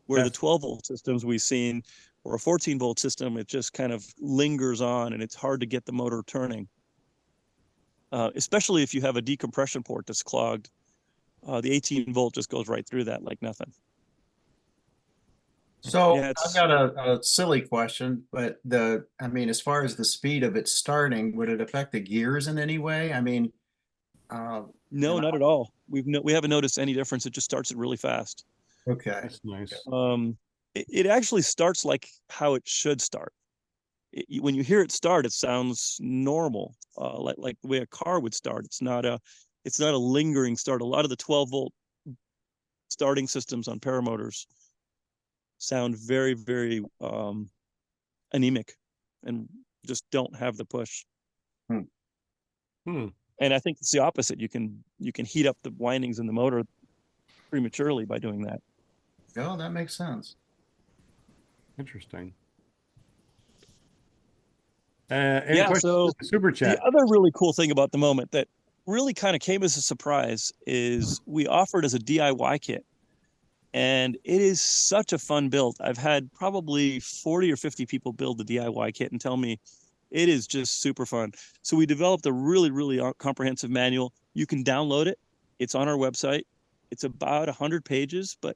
Where the 12-volt systems we've seen, or a 14-volt system, it just kind of lingers on and it's hard to get the motor turning. Especially if you have a decompression port that's clogged. The 18-volt just goes right through that like nothing. So Yeah, I've got a silly question, but I mean, as far as the speed of it starting, would it affect the gears in any way? I mean, no, you not at all. We haven't noticed any difference. It just starts it really fast. okay. that's nice. It actually starts like how it should start. When you hear it start, it sounds normal, like the way a car would start. It's not a lingering start. A lot of the 12-volt starting systems on paramotors sound very, very anemic and just don't have the push. Hmm. And I think it's the opposite. You can heat up the windings in the motor prematurely by doing that. Oh, that makes sense. Interesting. Any Yeah, questions so in the super chat? The other really cool thing about the Moment that really kind of came as a surprise is we offered as a DIY kit. And it is such a fun build. I've had probably 40 or 50 people build the DIY kit and tell me it is just super fun. So we developed a really, really comprehensive manual. You can download it. It's on our website. It's about 100 pages, but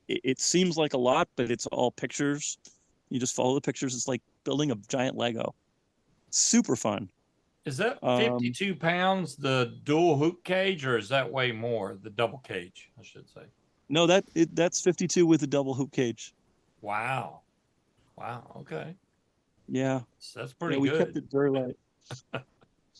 it seems like a lot, but it's all pictures. You just follow the pictures. It's like building a giant Lego. Super fun. is that 52 pounds the dual hoop cage, or is that way more? The double cage, I should say. No, that's 52 with a double hoop cage. Wow. Okay. Yeah. That's pretty we good. kept it very light.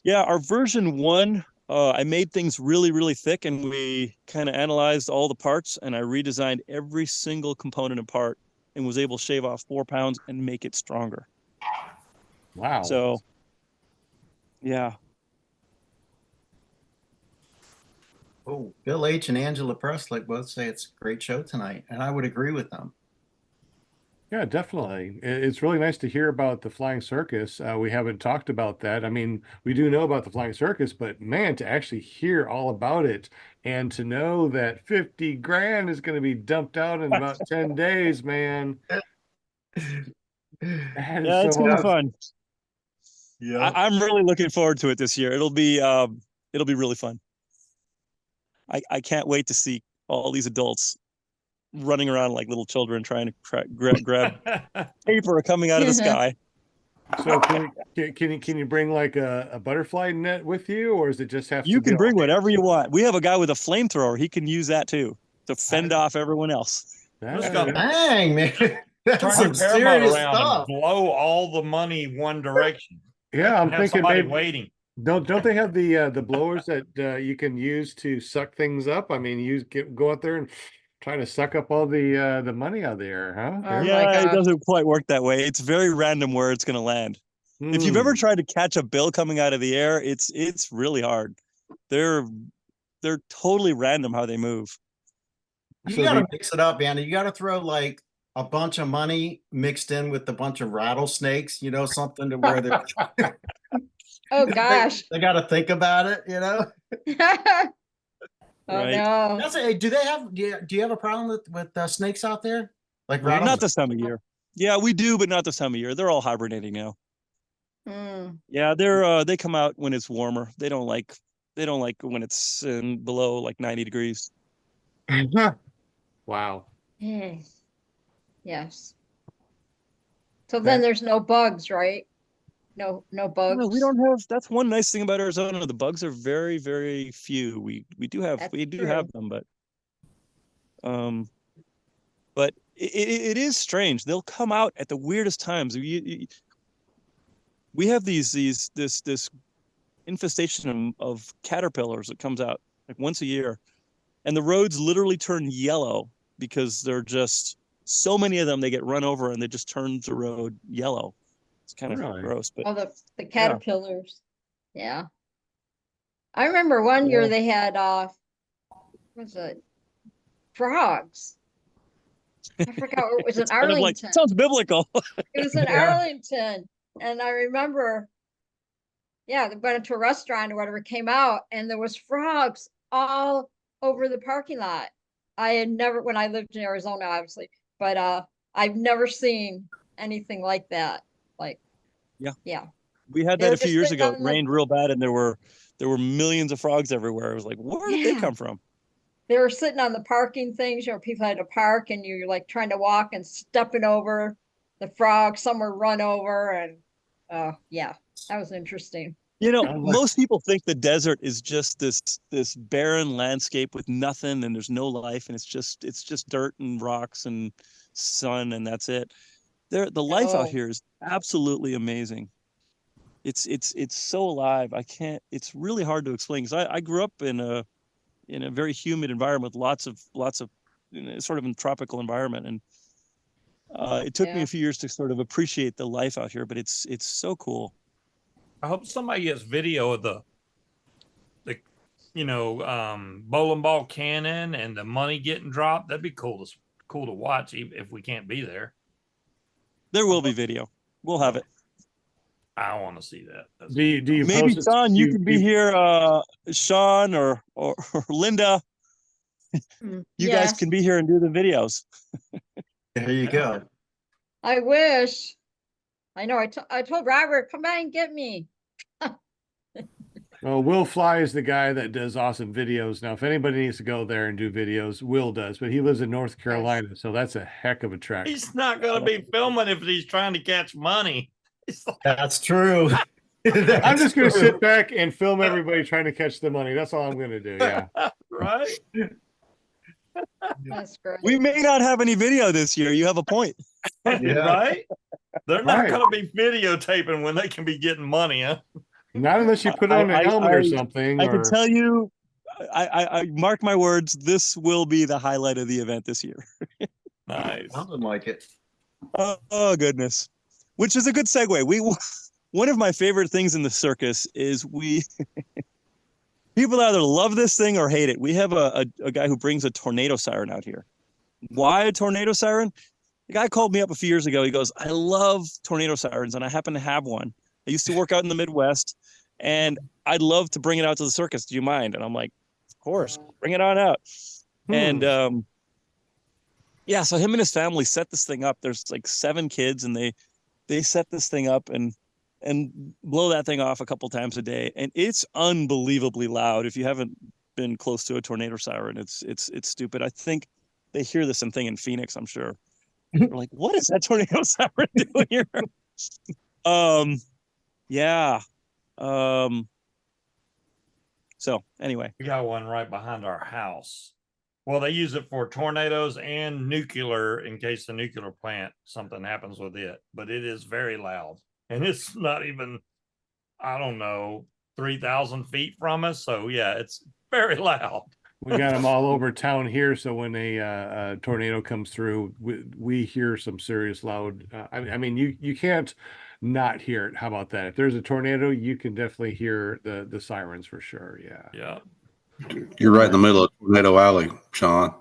Yeah, our version 1, I made things really, really thick, and we kind of analyzed all the parts, and I redesigned every single component and part, and was able to shave off 4 pounds and make it stronger. Wow. So, yeah. Oh, Bill H. and Angela Presley both say it's a great show tonight, and I would agree with them. Yeah, definitely. It's really nice to hear about the Flying Circus. We haven't talked about that. I mean, we do know about the Flying Circus, but man, to actually hear all about it and to know that 50 grand is going to be dumped out in about 10 days, man. That is Yeah, it's gonna be awesome. fun. Yeah. I'm really looking forward to it this year. It'll be really fun. I can't wait to see all these adults running around like little children trying to grab paper coming out of the sky. So can you bring like a butterfly net with you, or does it just have to You be can bring all- whatever you want. We have a guy with a flamethrower. He can use that too to fend off everyone else. Just That got is- Dang, man. That's Turn some the paramotor serious around stuff. and blow all the money one direction. yeah, I'm Have thinking somebody maybe waiting. don't they have the blowers that you can use to suck things up? I mean, go out there and try to suck up all the money out of the air, huh? Oh my Yeah, it gosh. doesn't quite work that way. It's very random where it's going to land. If you've ever Hmm. tried to catch a bill coming out of the air, it's really hard. They're totally random how they move. You So got to they- mix it up, man. You got to throw like a bunch of money mixed in with a bunch of rattlesnakes, something to where they're Oh gosh. they got to think about it, Oh Right. no. Do you have a problem with snakes out there? Like Not Not rattlesnakes? this time of year. Yeah, we do, but not this time of year. They're all hibernating now. Hmm. Yeah, they come out when it's warmer. They don't like when it's below like 90 degrees. Wow. Hmm. Yes. So then there's no bugs, right? No bugs. No, we don't have. That's one nice thing about Arizona. The bugs are very, very few. We do have That's we do true. have them, but But it is strange. They'll come out at the weirdest times. We have this infestation of caterpillars that comes out like once a year, and the roads literally turn yellow because they're just so many of them. They get run over and they just turn the road yellow. It's kind of Really? gross, but Oh, the caterpillars. Yeah. I remember one year they had what was it? Frogs. I forgot it was in it's kind of like Arlington. sounds biblical. It was in Yeah. Arlington. And I remember, yeah, they went into a restaurant or whatever, came out, and there was frogs all over the parking lot. I had never, when I lived in Arizona, obviously, but I've never seen anything like that. Like, yeah. We had They that were a few just years sitting ago. It on the- rained real bad, and there were millions of frogs everywhere. I was like, where did they Yeah. come from? They were sitting on the parking things, people had to park, and you're like trying to walk and stepping over the frog. Some were run over, and yeah, that was interesting. Sounds like- Most people think the desert is just this barren landscape with nothing, and there's no life, and it's just dirt and rocks and sun, and that's it. The life out Oh. here is absolutely amazing. It's so alive. It's really hard to explain, because I grew up in a very humid environment with lots of sort of in tropical environment, and it took me Yeah. a few years to sort of appreciate the life out here, but it's so cool. I hope somebody gets video of the bowling ball cannon and the money getting dropped. That'd be cool to watch, even if we can't be there. There will be video. We'll have it. I want to see that. Do you Maybe post it- Sean, you can be here. Sean or Linda, you guys Yes, can be here and do the videos. There you go. I wish. I know. I told Robert, come by and get me. Well, Will Fly is the guy that does awesome videos. Now, if anybody needs to go there and do videos, Will does, but he lives in North Carolina, so that's a heck of a trek. He's not going to be filming if he's trying to catch money. It's like, That's true. I'm just going to sit back and film everybody trying to catch the money. That's all I'm going to do. Yeah. right? That's great. We may not have any video this year. You have a point. Yeah. Right? They're not Right. going to be videotaping when they can be getting money, huh? Not unless you put on a helmet or something. I or... can tell you, I mark my words, this will be the highlight of the event this year. Nice. Sounded like it. Oh goodness. Which is a good segue. One of my favorite things in the circus is people either love this thing or hate it. We have a guy who brings a tornado siren out here. Why a tornado siren? The guy called me up a few years ago. He goes, I love tornado sirens, and I happen to have one. I used to work out in the Midwest, and I'd love to bring it out to the circus. Do you mind? And I'm like, of course, bring it on out. And yeah, so him and his family set this thing up. There's like 7 kids, and they set this thing up and blow that thing off a couple times a day, and it's unbelievably loud. If you haven't been close to a tornado siren, it's stupid. I think they hear this thing in Phoenix, I'm sure. They're like, what is that tornado siren doing here? Yeah. So anyway, We got one right behind our house. Well, they use it for tornadoes and nuclear in case the nuclear plant, something happens with it, but it is very loud. And it's not even, I don't know, 3,000 feet from us. So yeah, it's very loud. We got them all over town here. So when a tornado comes through, we hear some serious loud. I mean, you can't not hear it. How about that? If there's a tornado, you can definitely hear the sirens for sure. Yeah. Yeah. You're right in the middle of Tornado Alley, Sean.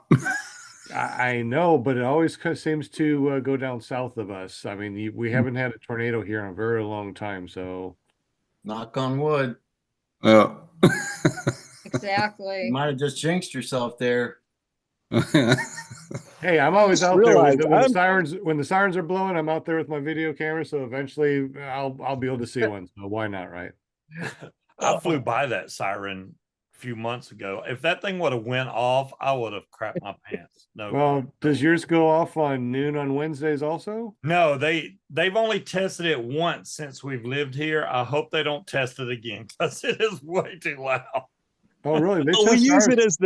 I know, but it always seems to go down south of us. I mean, we haven't had a tornado here in a very long time. So Knock on wood. Yeah. Exactly. You might have just jinxed yourself there. hey, I'm always Just out there realized when the sirens are blowing. I'm out there with my video camera, so eventually I'll be able to see one. So why not, right? I flew by that siren a few months ago. If that thing would have went off, I would have crapped my pants. No. Well, does yours go off on noon on Wednesdays also? No, they've only tested it once since we've lived here. I hope they don't test it again because it is way too loud. Oh, really? They we test use ours. it as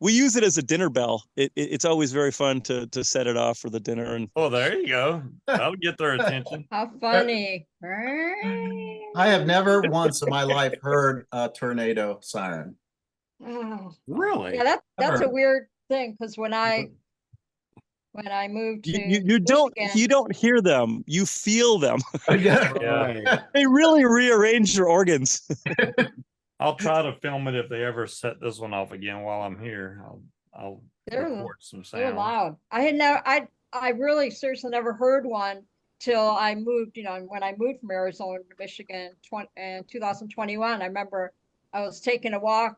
we use it as a dinner bell. It's always very fun to set it off for the dinner. And Oh, there you go. That'll get their attention. How funny. I have never once in my life heard a tornado siren. Oh, Really? yeah, that's a Ever. weird thing because when I moved to you Michigan, don't hear them. You feel them. Yeah. Right. They really rearrange your organs. I'll try to film it if they ever set this one off again while I'm here. I'll They're- record some they're sound. loud. I had never, I really seriously never heard one till I moved, when I moved from Arizona to Michigan in 2021. I remember I was taking a walk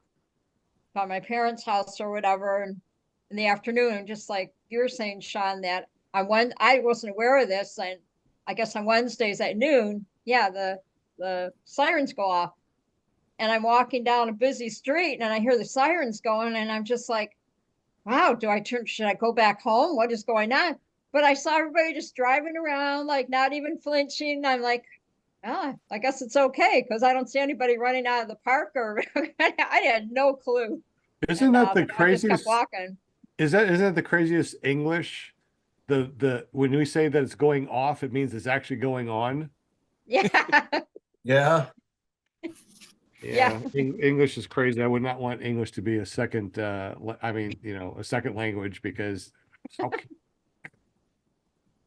by my parents' house or whatever, and in the afternoon, just like you were saying, Sean, that I wasn't aware of this, and I guess on Wednesdays at noon, yeah, the sirens go off. And I'm walking down a busy street and I hear the sirens going, and I'm just like, wow, should I go back home? What is going on? But I saw everybody just driving around, like not even flinching. I'm like, oh, I guess it's okay because I don't see anybody running out of the park or I had no clue. Isn't that the but I just kept craziest? walking. Isn't that the craziest English? The when we say that it's going off, it means it's actually going on. Yeah. Yeah. Yeah. English is crazy. I would not want English to be a second a second language because okay.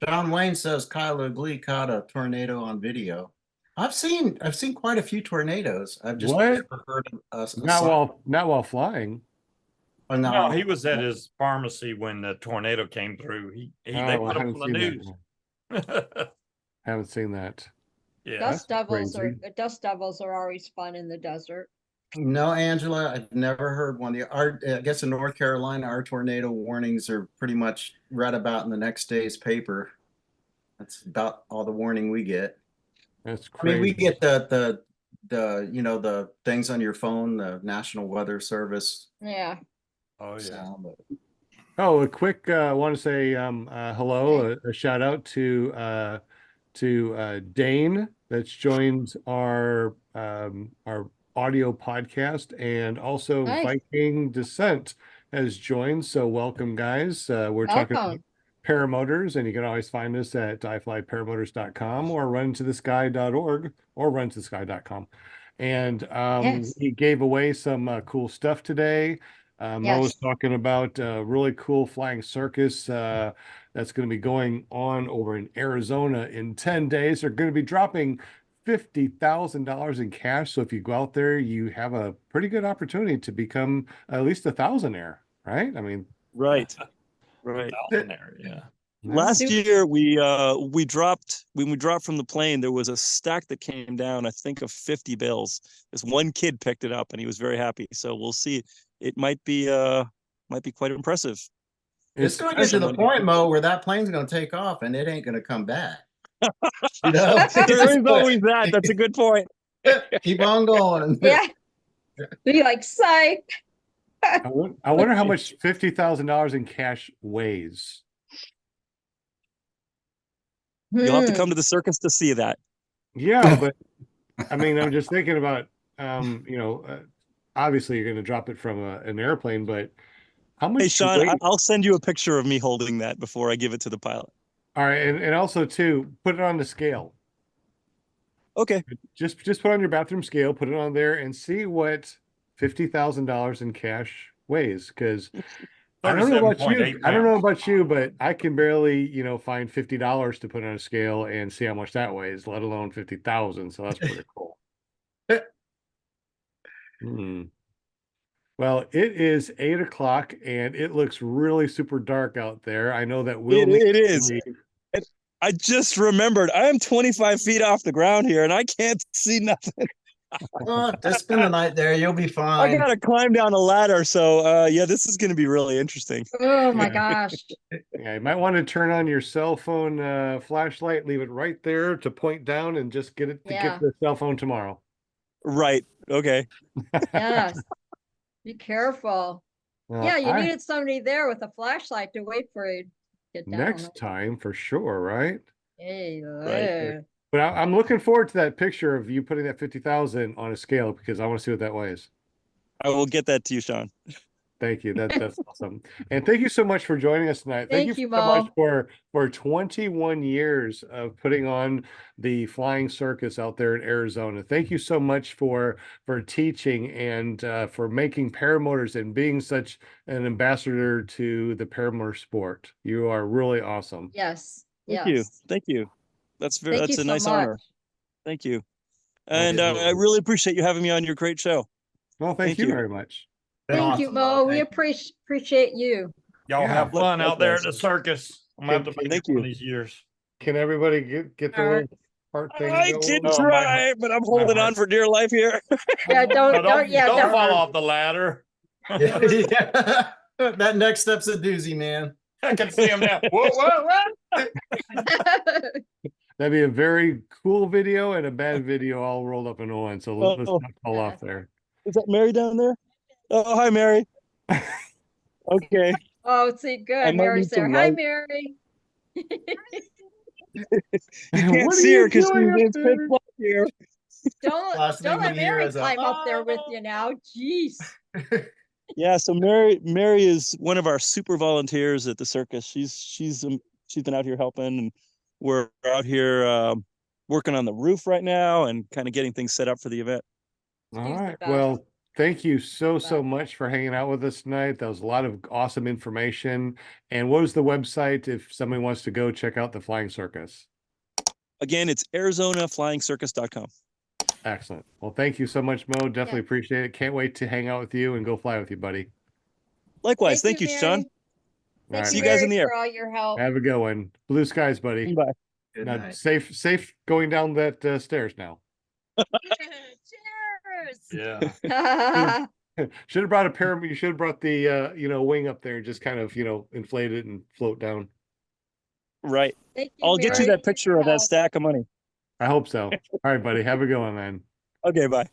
John Wayne says Kyler Glee caught a tornado on video. I've seen quite a few tornadoes. I've just What? never heard of a Not while flying. Oh, No, he was at his pharmacy when the tornado came through. They I put him haven't on the seen news. that. Haven't seen that. Yeah. Dust devils crazy. the dust devils are always fun in the desert. No, Angela, I've never heard one. I guess in North Carolina, our tornado warnings are pretty much read about in the next day's paper. That's about all the warning we get. That's I mean, crazy. we get the things on your phone, the National Weather Service. Yeah. Oh, yeah. Sound, but Oh, a quick want to say hello, a shout out to Dane that's joined our audio podcast, and also Nice. Viking Descent has joined. So welcome, guys. We're talking about Welcome. paramotors, and you can always find us at iflyparamotors.com or runtothesky.org or runtothesky.com. And Yes. he gave away some cool stuff today. Mo was Yes. talking about a really cool flying circus that's going to be going on over in Arizona in 10 days. They're going to be dropping $50,000 in cash. So if you go out there, you have a pretty good opportunity to become at least a thousandaire, right? I mean, Right. Thousandaire, yeah. Last Super. year we dropped when we dropped from the plane, there was a stack that came down, I think of 50 bills. This one kid picked it up and he was very happy. So we'll see. It might be quite impressive. it's going to get to the someone- point, Mo, where that plane's going to take off and it ain't going to come back. You know? There is always that. That's a good point. Keep on going. Yeah. Be like, psych. I wonder how much $50,000 in cash weighs. You'll have to come to the circus to see that. Yeah, but I mean, I'm just thinking about, obviously you're going to drop it from an airplane, but how much? Hey, Sean, weight- I'll send you a picture of me holding that before I give it to the pilot. All right, and also too, put it on the scale. Okay. Just put on your bathroom scale, put it on there, and see what $50,000 in cash weighs. Because I don't know about you. 37.8 I don't know pounds. about you, but I can barely, find $50 to put on a scale and see how much that weighs, let alone 50,000. So that's pretty cool. Well, it is 8 o'clock and it looks really super dark out there. I know that Will. It is. leave. I just remembered I am 25 feet off the ground here and I can't see nothing. Oh, just spend the night there. You'll be I fine. gotta climb down a ladder. So yeah, this is gonna be really interesting. Oh my gosh. Yeah, you might want to turn on your cell phone flashlight, leave it right there to point down, and just get it to Yeah. get the cell phone tomorrow. Right. Okay. Yes. Be careful. Well, Yeah, you I- needed somebody there with a flashlight to wait for you to get down. next time for sure, right? Hey, Right. But I'm looking forward to that picture of you putting that 50,000 on a scale because I want to see what that weighs. I will get that to you, Sean. Thank you. That's awesome. And thank you so much for joining us tonight. Thank you, so much Mo. for 21 years of putting on the flying circus out there in Arizona. Thank you so much for teaching and for making paramotors and being such an ambassador to the paramotor sport. You are really awesome. Yes. Thank you. Yes. Thank you. That's Thank that's you a so nice much. honor. Thank you. And I Absolutely. really appreciate you having me on your great show. Well, thank Thank you you. very much. Been Thank you, awesome, Mo. We Thank you. appreciate you. Y'all Yeah. have fun out there at the Likewise. circus. I'm gonna have to Can- make thank it one you. of these years. Can everybody get the All right. little heart thing I going? can Oh, my try, but I'm my holding heart. on for dear life here. Yeah, No, don't don't fall off the ladder. Yeah, yeah. That next step's a doozy, man. I can see him now. Whoa, whoa, whoa. That'd be a very cool video and a bad video all rolled up into one. So let's Oh, not fall off there. is that Mary down there? Oh, hi, Mary. Okay. Oh, see, I good. might Mary's need there. some Hi, light. Mary. You can't What are see her you because doing up it's pitch there? black here. Last thing Don't we let hear Mary is a, climb up there with you now. Jeez. Yeah, so Mary is one of our super volunteers at the circus. She's been out here helping, and we're out here working on the roof right now and kind of getting things set up for the event. All She's the right. best. Well, thank you so Best. much for hanging out with us tonight. That was a lot of awesome information. And what is the website if somebody wants to go check out the flying circus? Again, it's ArizonaFlyingCircus.com. Excellent. Well, thank you so much, Mo. Definitely Yeah. appreciate it. Can't wait to hang out with you and go fly with you, buddy. Likewise, thank you, Mary. Sean. All Thank right, See you, you guys Mary, in the air. for all your help. Have a good one. Blue skies, buddy. Bye. good Now, night. safe going down that stairs now. Cheers. Yeah. Should have brought a paramount. You should have brought the wing up there and just kind of inflate it and float down. Right. Thank you, I'll get you Mary, that for picture your of that help. stack of money. I hope so. All right, buddy. Have a good one, man. Okay, bye.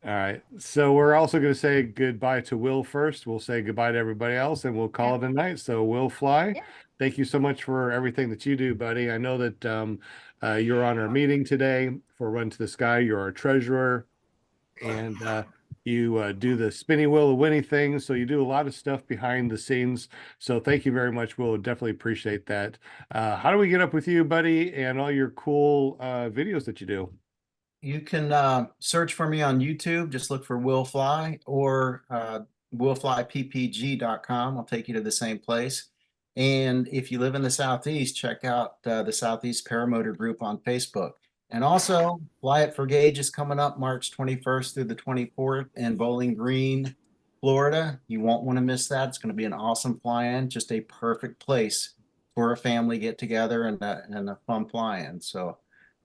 All right. So we're also going to say goodbye to Will first. We'll say goodbye to everybody else and we'll call it a night. So Will Fly, Yeah. thank you so much for everything that you do, buddy. I know that you're on our meeting today for Run to the Sky. You're our treasurer and you do the spinning wheel of Winnie thing. So you do a lot of stuff behind the scenes. So thank you very much, Will. Definitely appreciate that. How do we get up with you, buddy, and all your cool videos that you do? You can search for me on YouTube. Just look for Will Fly or willflyppg.com. I'll take you to the same place. And if you live in the Southeast, check out the Southeast Paramotor group on Facebook. And also, Fly It for Gauge is coming up March 21st through the 24th in Bowling Green, Florida. You won't want to miss that. It's going to be an awesome fly-in, just a perfect place for a family get together and a fun fly-in. So,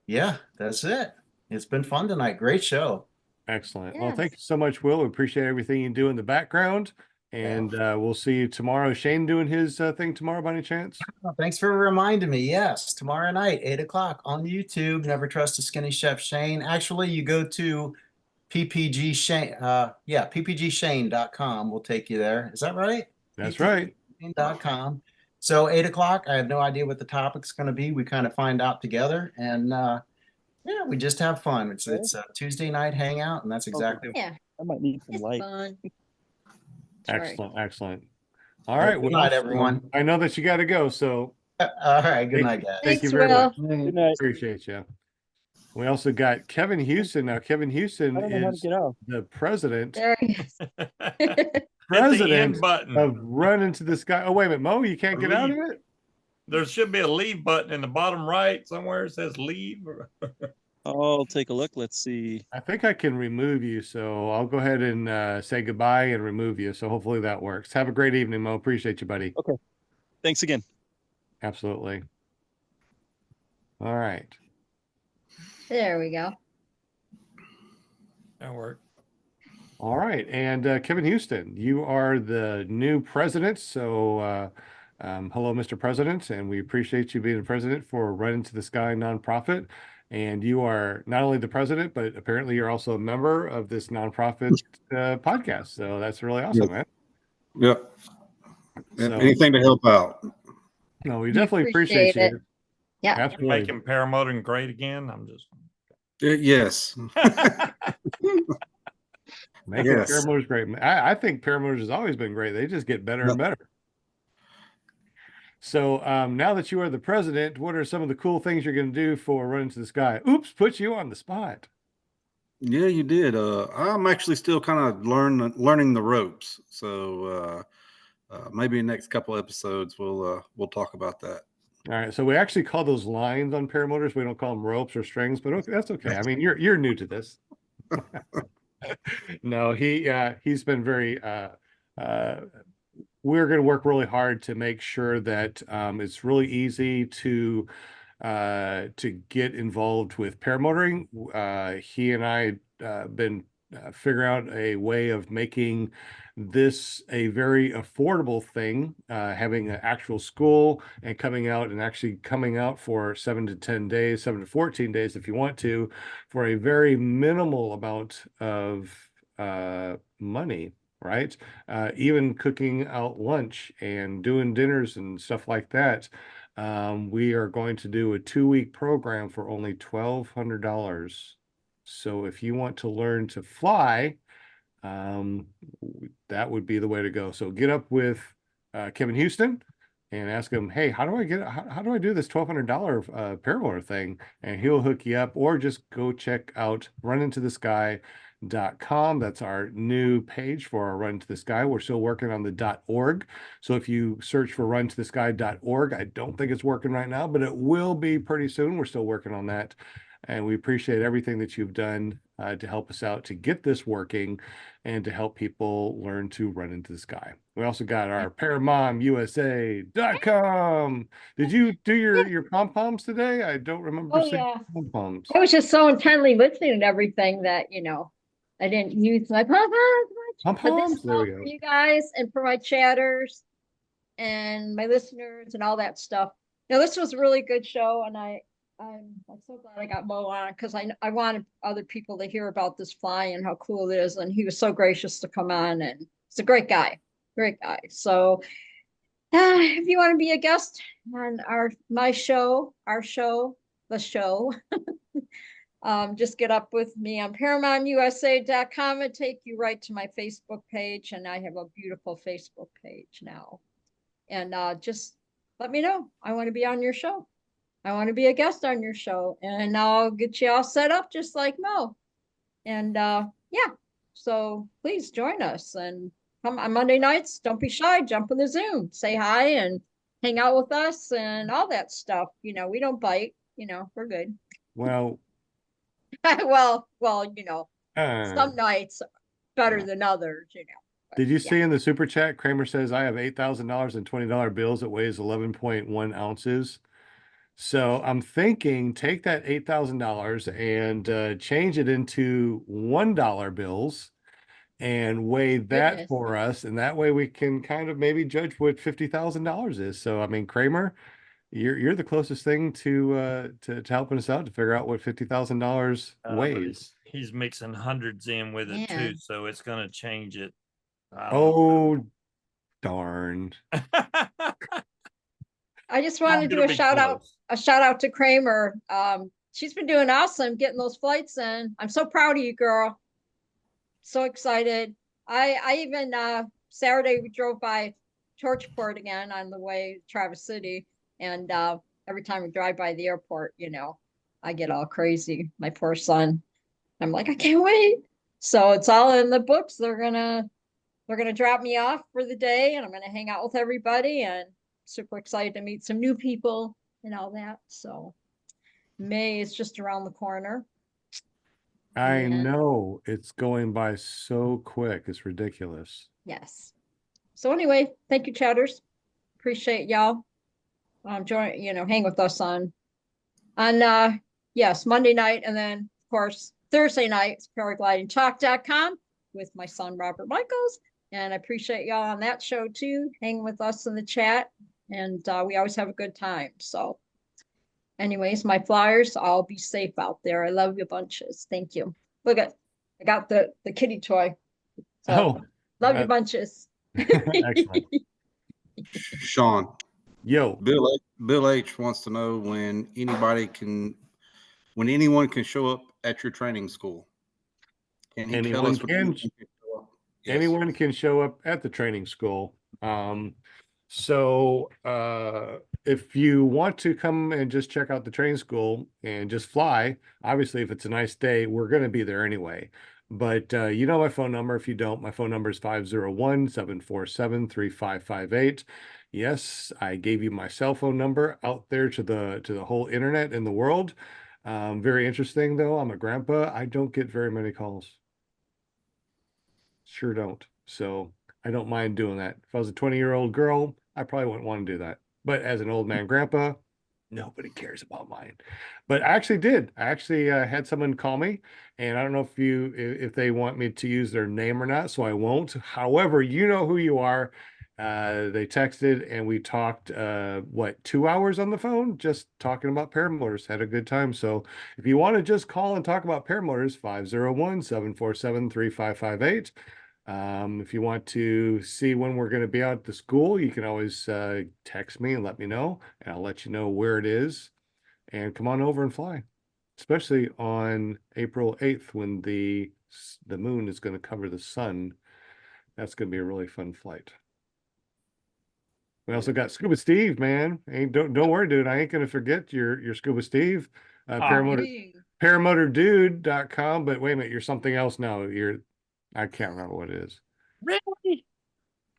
yeah, that's it. It's been fun tonight. Great show. Excellent. Well, Yes. thank you so much, Will. We appreciate everything you do in the background. And we'll see you tomorrow. Is Shane doing his thing tomorrow by any chance? Well, thanks for reminding me. Yes, tomorrow night, 8 o'clock on YouTube. Never Trust a Skinny Chef Shane. Actually, you go to PPG Shane, ppgshane.com will take you there. Is that right? That's right. ppgshane.com. So 8 o'clock, I have no idea what the topic's going to be. We kind of find out together and yeah, we just have fun. It's a Tuesday night hangout and that's exactly Yeah, I might need some it's light. fun. That's right. Excellent. Excellent. All right. Good night, everyone. I know that you got to go. So All right, good night, guys. thank you Thanks, very Will. much. Good night. Appreciate you. We also got Kevin Houston. Now, Kevin Houston I don't know how to is get out. the president There he is. Hit the President end button. of Run into the Sky. Oh, wait a minute, Mo, you can't get out of Leave. it? There should be a leave button in the bottom right somewhere. It says leave. I'll take a look. Let's see. I think I can remove you, so I'll go ahead and say goodbye and remove you. So hopefully that works. Have a great evening, Mo. Appreciate you, buddy. Okay. Thanks again. Absolutely. All right. There we go. That worked. All right. And Kevin Houston, you are the new president. So hello, Mr. President, and we appreciate you being the president for Run into the Sky nonprofit. And you are not only the president, but apparently you're also a member of this nonprofit podcast. So that's really awesome, man. Yep. So, Anything to help out. no, we We definitely appreciate appreciate it. it. Yeah. Absolutely. Making paramotoring great again. I'm just. Yes. Making Yes. paramotors great. I think paramotors has always been great. They just get better and better. So now that you are the president, what are some of the cool things you're going to do for Run Into the Sky? Oops, put you on the spot. Yeah, you did. I'm actually still kind of learning the ropes. So maybe in the next couple episodes we'll talk about that. All right. So we actually call those lines on paramotors. We don't call them ropes or strings, but okay, that's okay. I mean, you're new to this. No, he's been very we're going to work really hard to make sure that it's really easy to get involved with paramotoring. He and I been figure out a way of making this a very affordable thing, having an actual school and coming out for 7 to 10 days, 7 to 14 days if you want to, for a very minimal amount of money, right? Even cooking out lunch and doing dinners and stuff like that. We are going to do a 2-week program for only $1,200. So if you want to learn to fly, that would be the way to go. So get up with Kevin Houston and ask him, hey, how do I do this $1,200 paramotor thing? And he'll hook you up, or just go check out runintothesky.com. That's our new page for our Run to the Sky. We're still working on the .org. So if you search for runtothesky.org, I don't think it's working right now, but it will be pretty soon. We're still working on that. And we appreciate everything that you've done to help us out to get this working and to help people learn to run into the sky. We also got our paramomusa.com. Did you do your pom-poms today? I don't remember Oh, seeing yeah. pom-poms. I was just so intently listening to everything that, I didn't use my pom-poms much. But this Pom-poms? There we stuff go. for you guys and for my chatters and my listeners and all that stuff. This was a really good show, and I'm so glad I got Mo on, because I wanted other people to hear about this flying and how cool it is. And he was so gracious to come on, and he's a great guy. So if you want to be a guest on the show, just get up with me on ParamontUSA.com and take you right to my Facebook page. And I have a beautiful Facebook page now. And just let me know. I want to be on your show. I want to be a guest on your show, and I'll get you all set up just like Mo. And so please join us and come on Monday nights. Don't be shy. Jump in the Zoom, say hi, and hang out with us and all that stuff. We don't bite. We're good. Well, well, some uh, nights better than others. did you see in the super chat, Kramer says, I have $8,000 in $20 bills that weighs 11.1 ounces. So I'm thinking take that $8,000 and change it into $1 bills and weigh that Goodness. for us. And that way we can kind of maybe judge what $50,000 is. So, I mean, Kramer, you're the closest thing to helping us out to figure out what $50,000 weighs. He's mixing hundreds in with it too, so it's going to change it. Oh, darn. I just want to do a shout out to Kramer. She's been doing awesome getting those flights in. I'm so proud of you, girl. So excited. I even Saturday we drove by Torchport again on the way to Traverse City, and every time we drive by the airport, I get all crazy. My poor son. I'm like, I can't wait. So it's all in the books. They're gonna drop me off for the day, and I'm gonna hang out with everybody, and super excited to meet some new people and all that. So May is just around the corner. I know, it's going by so quick. It's ridiculous. Yes. So anyway, thank you, chatters. Appreciate y'all. Join, hang with us on Monday night, and then of course Thursday night it's paraglidingtalk.com with my son Robert Michaels. And I appreciate y'all on that show too, hanging with us in the chat. And we always have a good time. So anyways, my flyers, I'll be safe out there. I love you bunches. Thank you. Look I got the kitty toy. So love you bunches. Excellent. Sean. Yo. Bill H wants to know when anyone can show up at your training school. Can he tell us when anyone can show Yes. anyone can show up at the training school. So if you want to come and just check out the training school and just fly, obviously if it's a nice day, we're going to be there anyway. But you know my phone number. If you don't, my phone number is 501-747-3558. Yes, I gave you my cell phone number out there to the whole internet in the world. Very interesting though. I'm a grandpa. I don't get very many calls. Sure don't. So I don't mind doing that. If I was a 20-year-old girl, I probably wouldn't want to do that. But as an old man grandpa, nobody cares about mine. But I actually did. I actually had someone call me, and I don't know if they want me to use their name or not, so I won't. However, you know who you are. They texted and we talked 2 hours on the phone, just talking about paramotors. Had a good time. So if you want to just call and talk about paramotors, 501-747-3558. If you want to see when we're going to be out at the school, you can always text me and let me know, and I'll let you know where it is. And come on over and fly, especially on April 8th when the moon is going to cover the sun. That's going to be a really fun flight. We also got Scuba Steve, man. Don't worry, dude. I ain't going to forget your Scuba Steve. Paramotordude.com. But wait a minute, you're something else now. I can't remember what it is. Really?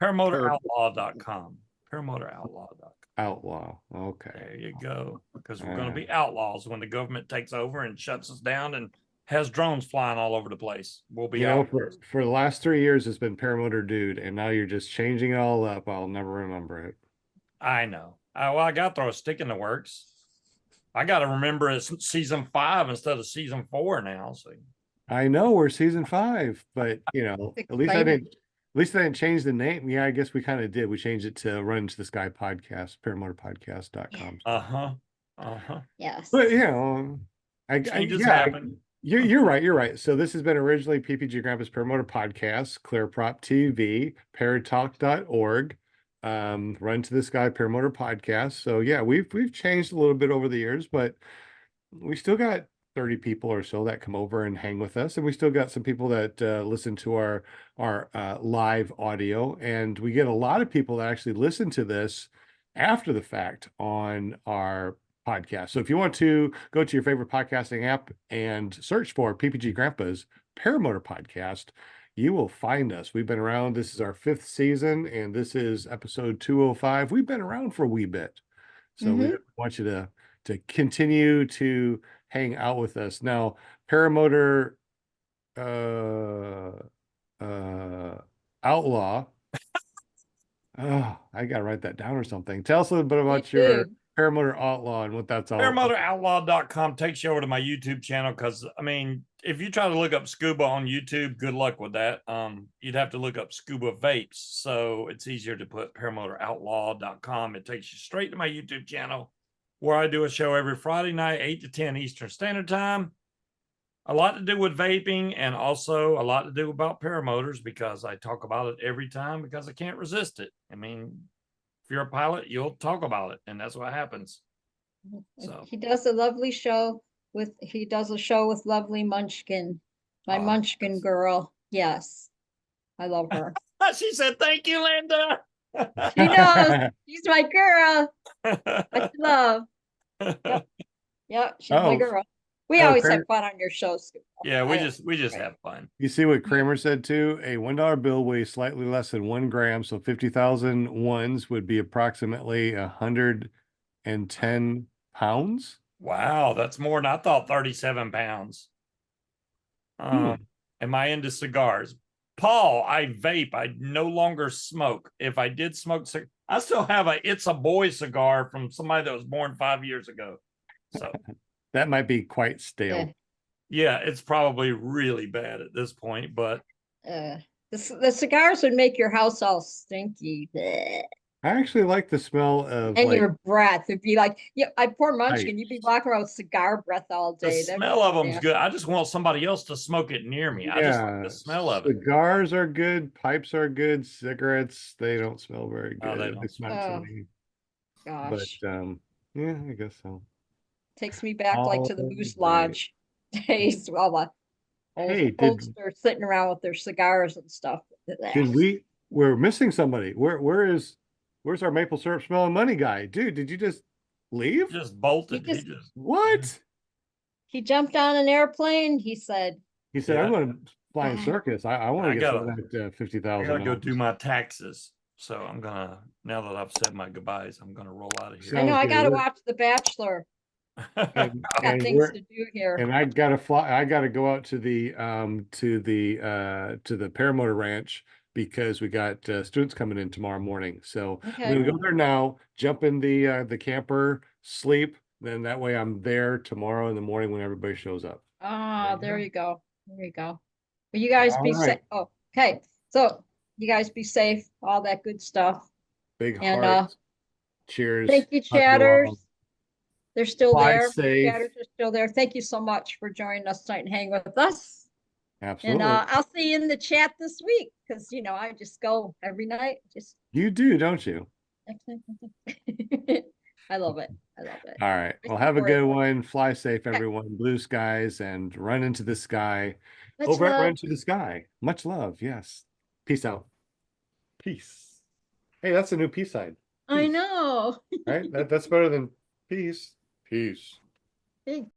ParamotorOutlaw.com. ParamotorOutlaw.com. Outlaw. Okay. There you go. Because we're going to be outlaws when the government takes over and shuts us down and has drones flying all over the place. We'll be out. For the last 3 years, it's been Paramotor Dude, and now you're just changing it all up. I'll never remember it. I know. I got to throw a stick in the works. I got to remember it's season 5 instead of season 4 now. So I know we're season 5, but at least I didn't change the name. Yeah, I guess we kind of did. We changed it to Run Into the Sky Podcast, paramotorpodcast.com. Yes. But changes happen. You're right. You're right. So this has been originally PPG Grandpa's Paramotor Podcast, ClearPropTV, paratalk.org, Run to the Sky Paramotor Podcast. So yeah, we've changed a little bit over the years, but we still got 30 people or so that come over and hang with us, and we still got some people that listen to our live audio, and we get a lot of people that actually listen to this after the fact on our podcast. So if you want to go to your favorite podcasting app and search for PPG Grandpa's Paramotor Podcast, you will find us. We've been around. This is our 5th season, and this is episode 205. We've been around for a wee bit, so we want you to continue to hang out with us. Now, Paramotor Outlaw. Oh, I gotta write that down or something. Tell us a little bit about your Paramotor Outlaw and what that's all about. ParamotorOutlaw.com takes you over to my YouTube channel, because if you try to look up scuba on YouTube, good luck with that. You'd have to look up scuba vapes, so it's easier to put ParamotorOutlaw.com. It takes you straight to my YouTube channel, where I do a show every Friday night, 8 to 10 Eastern Standard Time. A lot to do with vaping, and also a lot to do about paramotors, because I talk about it every time because I can't resist it. If you're a pilot, you'll talk about it, and that's what happens. So he does a lovely show with lovely Munchkin, my Munchkin girl. Yes, I love her. She said, "Thank you, Linda." She knows she's my girl. I love. Yep, she's my girl. We always have fun on your show, Scuba. Yeah, we just have fun. You see what Kramer said too? A $1 bill weighs slightly less than 1 gram, so 50,000 ones would be approximately 110 pounds. Wow, that's more than I thought. 37 pounds. Am I into cigars? Paul, I vape. I no longer smoke. If I did smoke, I still have It's a Boy cigar from somebody that was born 5 years ago. So that might be quite stale. Yeah, it's probably really bad at this point, but the cigars would make your house all stinky. Blech. I actually like the smell of your breath. It'd be like, I pour Munchkin. You'd be walking around with cigar breath all day. The smell of them's good. I just want somebody else to smoke it near me. I just like the smell of it. Cigars are good. Pipes are good. Cigarettes, they don't smell very good. They don't smell to me. Gosh. But yeah, I guess so. Takes me back to the Moose Lodge days. Well, Hey, folks are sitting around with their cigars and stuff. we're missing somebody. Where's our maple syrup smelling money guy? Dude, did you just leave? Just bolted. He He just- just What? He jumped on an airplane. He said, He said, Yeah. I'm going to flying God. circus. I want to I get gotta- some of that I 50,000. gotta go do my taxes. So I'm gonna, now that I've said my goodbyes, I'm gonna roll out of I here. know, Sounds I good. gotta watch The Bachelor. And, Got and things to do here. and I gotta fly. I gotta go out to the Paramotor Ranch because we got students coming in tomorrow morning. So I'm Okay. gonna go there now, jump in the camper, sleep. Then that way I'm there tomorrow in the morning when everybody shows up. Ah, There you there you go. There you go. Well, you guys be All safe. right. Oh, okay. So you guys be safe, all that good stuff. Big And heart. Cheers. thank you, Love you all. chatters. They're still Fly there. safe. Chatters are still there. Thank you so much for joining us tonight and hanging with us. Absolutely. And I'll see you in the chat this week because I just go every night. Just You do, don't you? next night. I love it. I love it. All right. Well, have a good one. Fly safe, everyone. Blue skies and run into the sky. Much Over at love. Run to the Sky. Much love. Yes. Peace out. Peace. Hey, that's a new peace sign. I Peace. know. Right? That's better than peace. Peace. Big